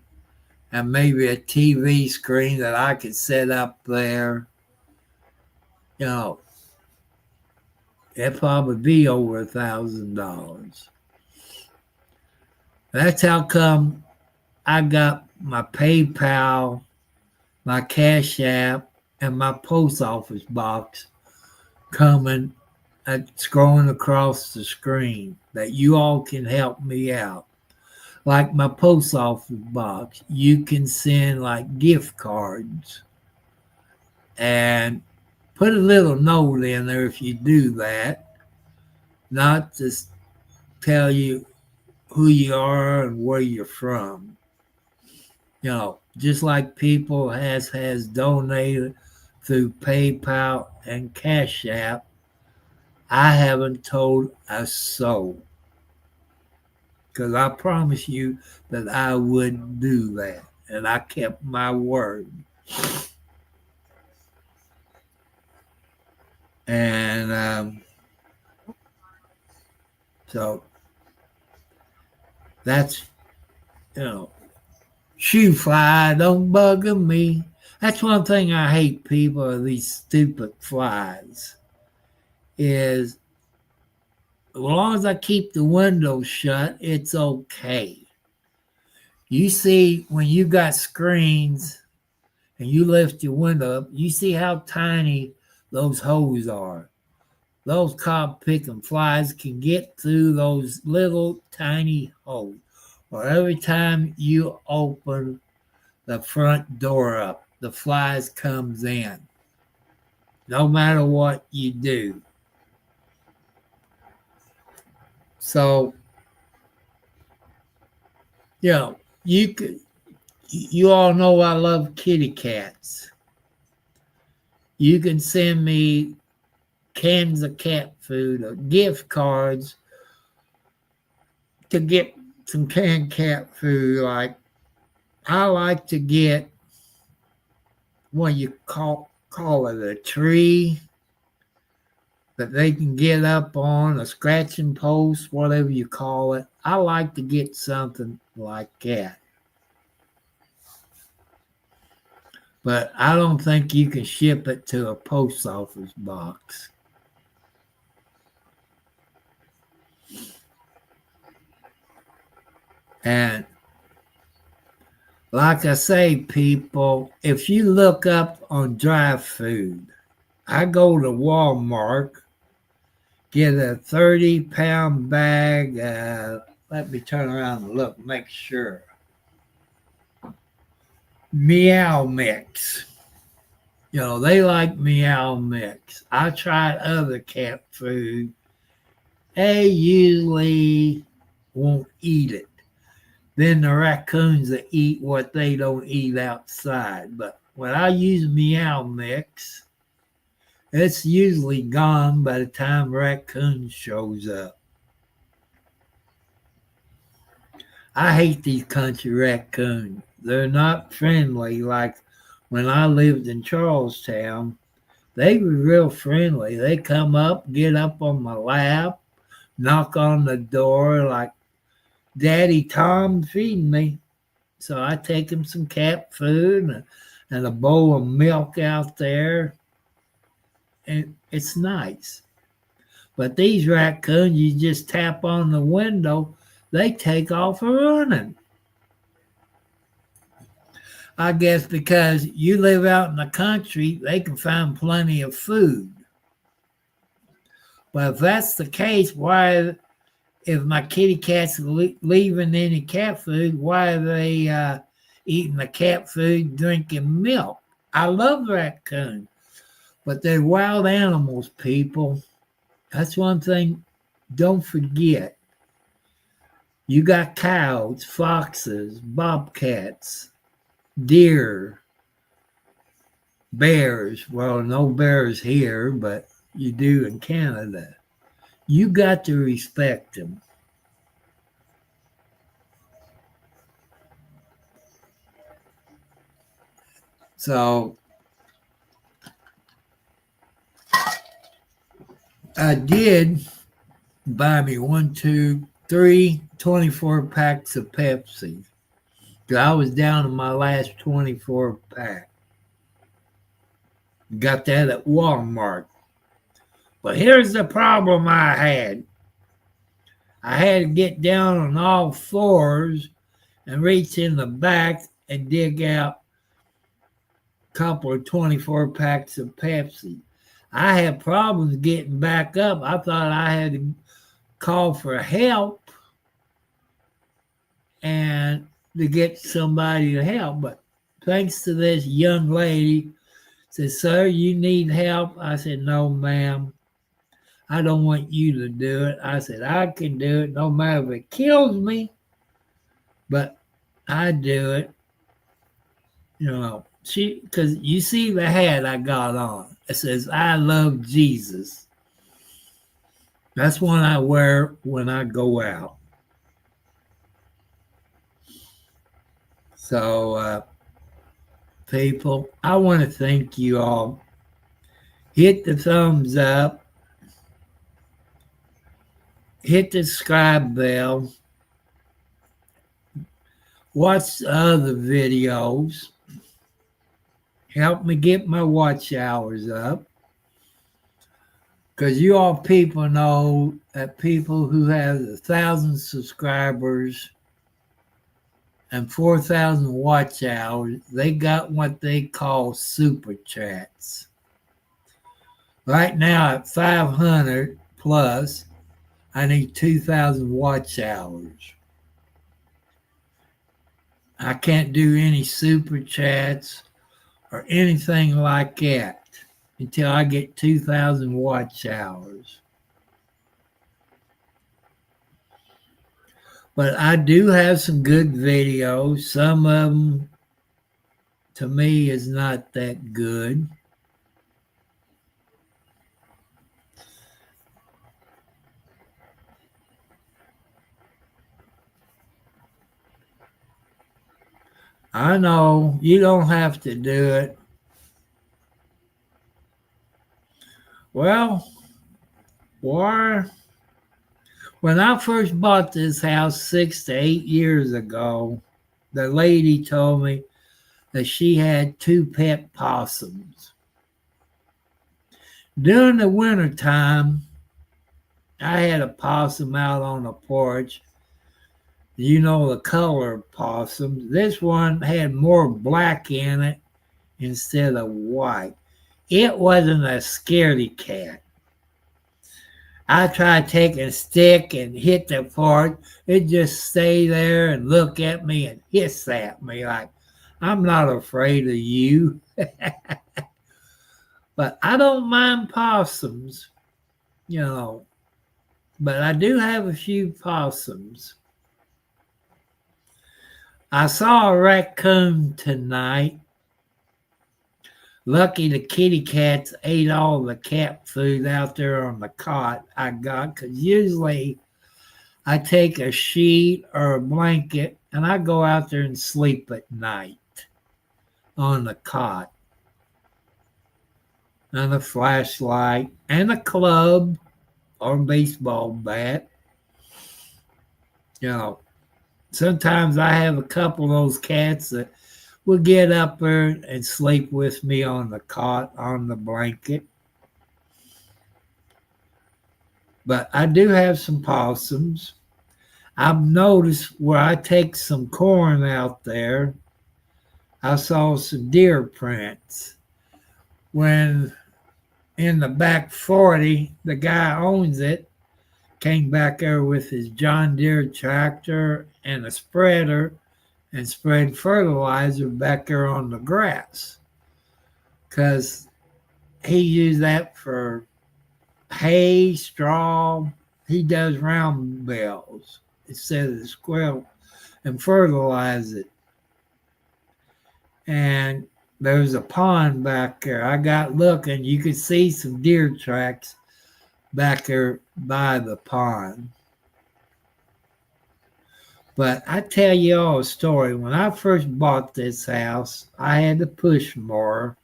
[SPEAKER 1] and maybe a TV screen that I could set up there. It'd probably be over $1,000. That's how come I got my PayPal, my Cash App, and my post office box coming scrolling across the screen that you all can help me out. Like my post office box, you can send like gift cards and put a little note in there if you do that, not to tell you who you are and where you're from. Just like people has donated through PayPal and Cash App, I haven't told a soul because I promised you that I would do that, and I kept my word. And so that's, shoe fly, don't bugger me. That's one thing I hate people are these stupid flies. Is as long as I keep the window shut, it's okay. You see, when you got screens and you lift your window up, you see how tiny those holes are. Those cop picking flies can get through those little tiny holes. Or every time you open the front door up, the flies comes in. No matter what you do. So, you know, you all know I love kitty cats. You can send me cans of cat food or gift cards to get some canned cat food. Like I like to get what you call it, a tree that they can get up on, a scratching post, whatever you call it. I like to get something like that. But I don't think you can ship it to a post office box. And like I say, people, if you look up on dry food, I go to Walmart, get a 30-pound bag. Let me turn around and look, make sure. Meow Mix. You know, they like Meow Mix. I tried other cat food. They usually won't eat it. Then the raccoons that eat what they don't eat outside. But when I use Meow Mix, it's usually gone by the time raccoon shows up. I hate these country raccoons. They're not friendly like when I lived in Charlestown. They were real friendly. They come up, get up on my lap, knock on the door like, Daddy Tom feeding me. So I take him some cat food and a bowl of milk out there. And it's nice. But these raccoons, you just tap on the window, they take off running. I guess because you live out in the country, they can find plenty of food. But if that's the case, why, if my kitty cat's leaving any cat food, why are they eating the cat food, drinking milk? I love raccoons, but they're wild animals, people. That's one thing, don't forget. You got cows, foxes, bobcats, deer, bears. Well, no bears here, but you do in Canada. You got to respect them. So I did buy me 1, 2, 3 24 packs of Pepsi. I was down to my last 24 pack. Got that at Walmart. But here's the problem I had. I had to get down on all fours and reach in the back and dig out a couple of 24 packs of Pepsi. I had problems getting back up. I thought I had to call for help and to get somebody to help. But thanks to this young lady, said, "Sir, you need help?" I said, "No, ma'am. I don't want you to do it." I said, "I can do it no matter if it kills me, but I do it." You know, because you see the hat I got on. It says, "I love Jesus." That's one I wear when I go out. So, people, I want to thank you all. Hit the thumbs up. Hit the subscribe bell. Watch the other videos. Help me get my watch hours up. Because you all people know that people who have 1,000 subscribers and 4,000 watch hours, they got what they call super chats. Right now at 500 plus, I need 2,000 watch hours. I can't do any super chats or anything like that until I get 2,000 watch hours. But I do have some good videos. Some of them, to me, is not that good. I know you don't have to do it. Well, when I first bought this house 6 to 8 years ago, the lady told me that she had 2 pet possums. During the wintertime, I had a possum out on the porch. You know the color possums. This one had more black in it instead of white. It wasn't a scaredy cat. I tried taking a stick and hit the part. It just stay there and look at me and hiss at me like, I'm not afraid of you. But I don't mind possums, but I do have a few possums. I saw a raccoon tonight. Lucky the kitty cats ate all the cat food out there on the cot I got, because usually I take a sheet or a blanket and I go out there and sleep at night on the cot. And a flashlight and a club or baseball bat. Sometimes I have a couple of those cats that will get up there and sleep with me on the cot, on the blanket. But I do have some possums. I've noticed where I take some corn out there, I saw some deer prints. When in the back 40, the guy owns it, came back there with his John Deere tractor and a spreader and spread fertilizer back there on the grass, because he used that for hay, straw. He does round bales instead of the square and fertilize it. And there's a pond back there. I got looking, you could see some deer tracks back there by the pond. But I tell you all a story. When I first bought this house, I had a push mower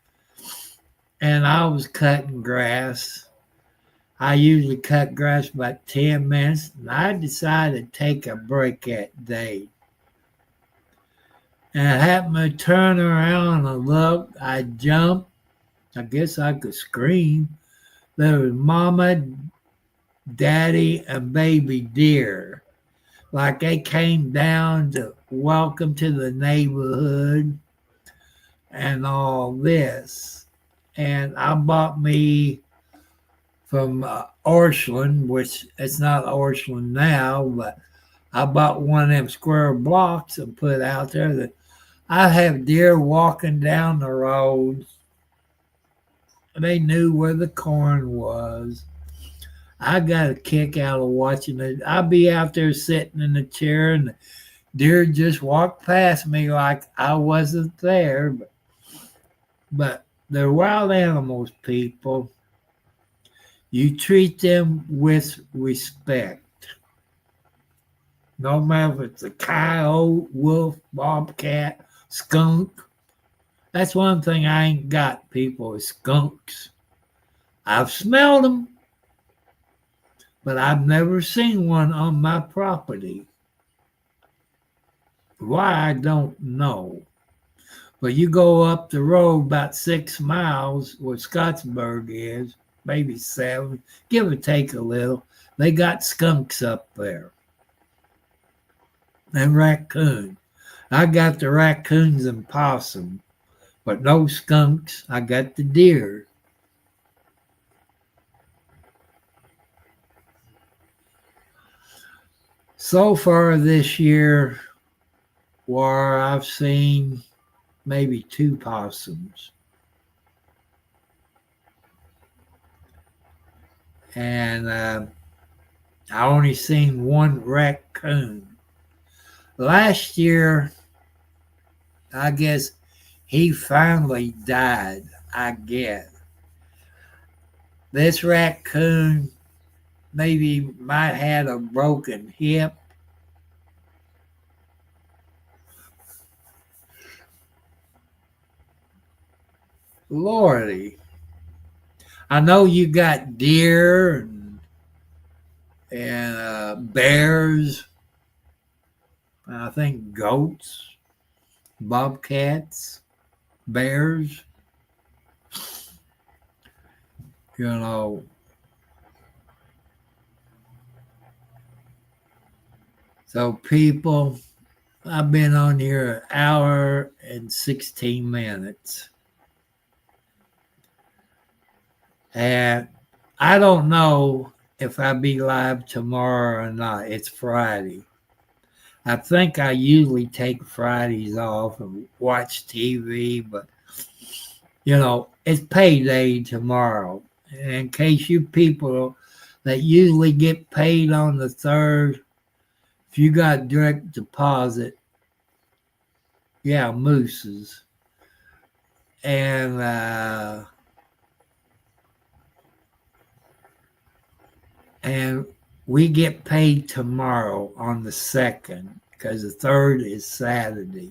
[SPEAKER 1] and I was cutting grass. I usually cut grass about 10 minutes, and I decided to take a break that day. And I happened to turn around and look. I jumped. I guess I could scream. There was Mama, Daddy, and baby deer. Like they came down to welcome to the neighborhood and all this. And I bought me from Orchland, which it's not Orchland now, but I bought one of them square blocks and put out there that I have deer walking down the road. They knew where the corn was. I got a kick out of watching it. I'd be out there sitting in the chair and the deer just walked past me like I wasn't there. But they're wild animals, people. You treat them with respect. No matter if it's a coyote, wolf, bobcat, skunk. That's one thing I ain't got, people, is skunks. I've smelled them, but I've never seen one on my property. Why, I don't know. But you go up the road about 6 miles where Scottsburg is, maybe 7, give or take a little. They got skunks up there and raccoon. I got the raccoons and possum, but no skunks. I got the deer. So far this year, where I've seen maybe 2 possums. And I only seen 1 raccoon. Last year, I guess he finally died, I guess. This raccoon maybe might have a broken hip. Lordy. I know you got deer and bears, I think goats, bobcats, bears, you know. So people, I've been on here an hour and 16 minutes. And I don't know if I'll be live tomorrow or not. It's Friday. I think I usually take Fridays off and watch TV, but it's payday tomorrow. And in case you people that usually get paid on the 3rd, if you got direct deposit, yeah, mooses. And we get paid tomorrow on the 2nd because the 3rd is Saturday.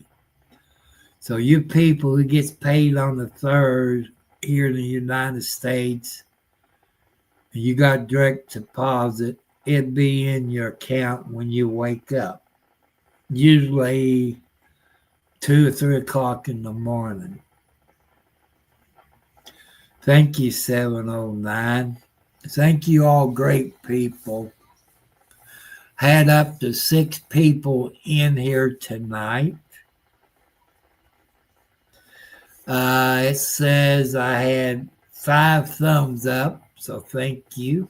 [SPEAKER 1] So you people who gets paid on the 3rd here in the United States, and you got direct deposit, it'd be in your account when you wake up. Usually 2 or 3 o'clock in the morning. Thank you, 709. Thank you, all great people. Had up to 6 people in here tonight. It says I had 5 thumbs up, so thank you.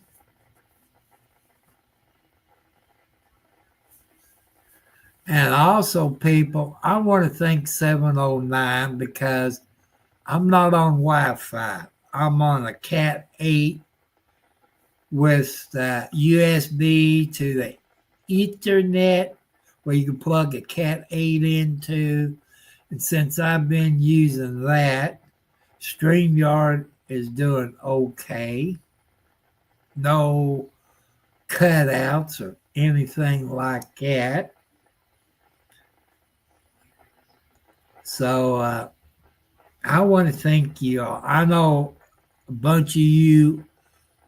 [SPEAKER 1] And also, people, I want to thank 709 because I'm not on Wi-Fi. I'm on a Cat 8 with the USB to the Ethernet where you can plug a Cat 8 into. And since I've been using that, StreamYard is doing okay. No cutouts or anything like that. So I want to thank you all. I know a bunch of you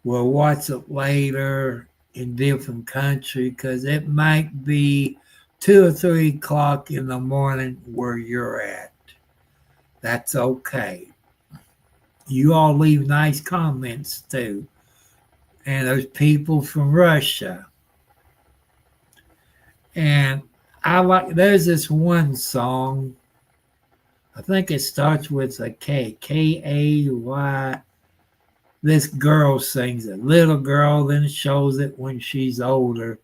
[SPEAKER 1] will watch it later in different countries because it might be 2 or 3 o'clock in the morning where you're at. That's okay. You all leave nice comments too. And there's people from Russia. And there's this one song, I think it starts with a K, K-A-Y. This girl sings it, little girl, then it shows it when she's older.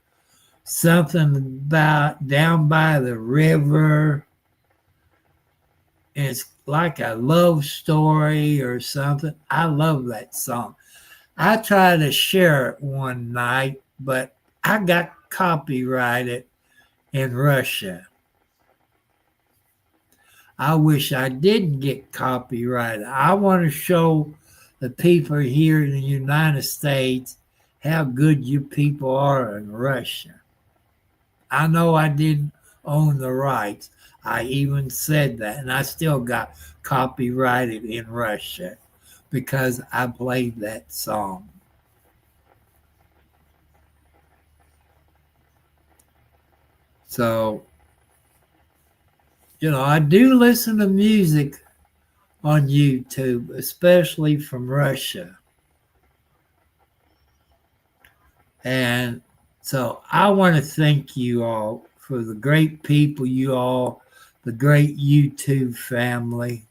[SPEAKER 1] Something about down by the river. It's like a love story or something. I love that song. I tried to share it one night, but I got copyrighted in Russia. I wish I didn't get copyrighted. I want to show the people here in the United States how good you people are in Russia. I know I didn't own the rights. I even said that, and I still got copyrighted in Russia because I played that song. So, I do listen to music on YouTube, especially from Russia. And so I want to thank you all for the great people you all the great YouTube family.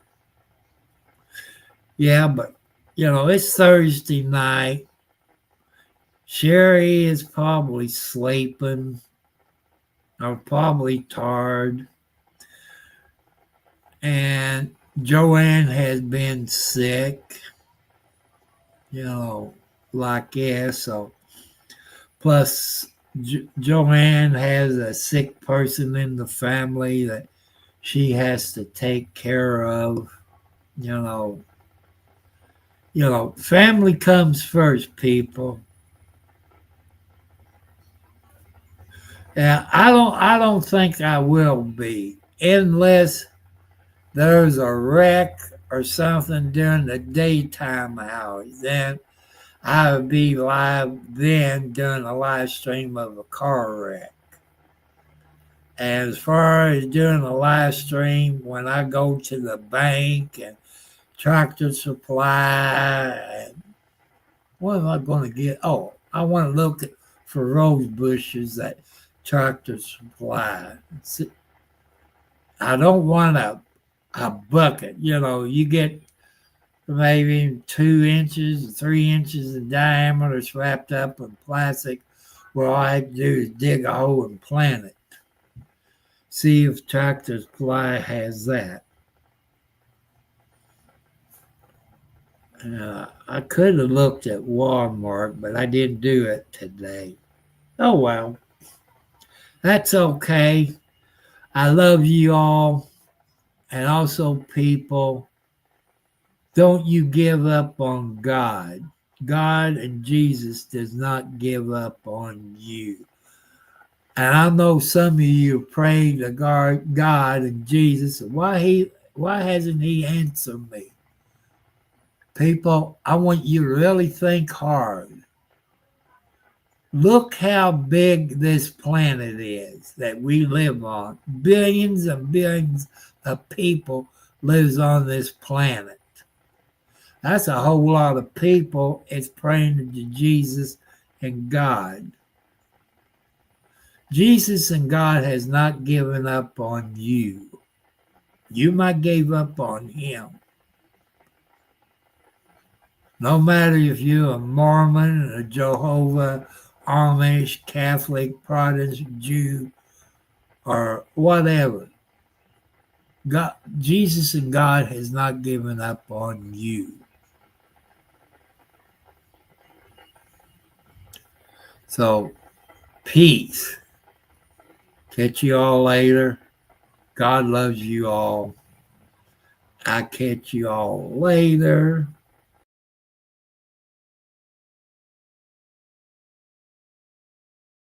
[SPEAKER 1] Yeah, but it's Thursday night. Sherry is probably sleeping or probably tired. And Joanne has been sick, like so. Plus, Joanne has a sick person in the family that she has to take care of. Family comes first, people. Yeah, I don't think I will be unless there's a wreck or something during the daytime hours. Then I would be live then doing a live stream of a car wreck. And as far as doing a live stream, when I go to the bank and Tractor Supply, and what am I going to get? Oh, I want to look for rose bushes at Tractor Supply. I don't want a bucket. You get maybe 2 inches, 3 inches in diameter, it's wrapped up in plastic. What I have to do is dig a hole and plant it. See if Tractor Supply has that. I could have looked at Walmart, but I didn't do it today. Oh well. That's okay. I love you all. And also, people, don't you give up on God. God and Jesus does not give up on you. And I know some of you are praying to God and Jesus. Why hasn't he answered me? People, I want you to really think hard. Look how big this planet is that we live on. Billions and billions of people lives on this planet. That's a whole lot of people. It's praying to Jesus and God. Jesus and God has not given up on you. You might give up on him. No matter if you're a Mormon, a Jehovah, Amish, Catholic, Protestant, Jew, or whatever. God, Jesus and God has not given up on you. So, peace. Catch you all later. God loves you all. I catch you all later.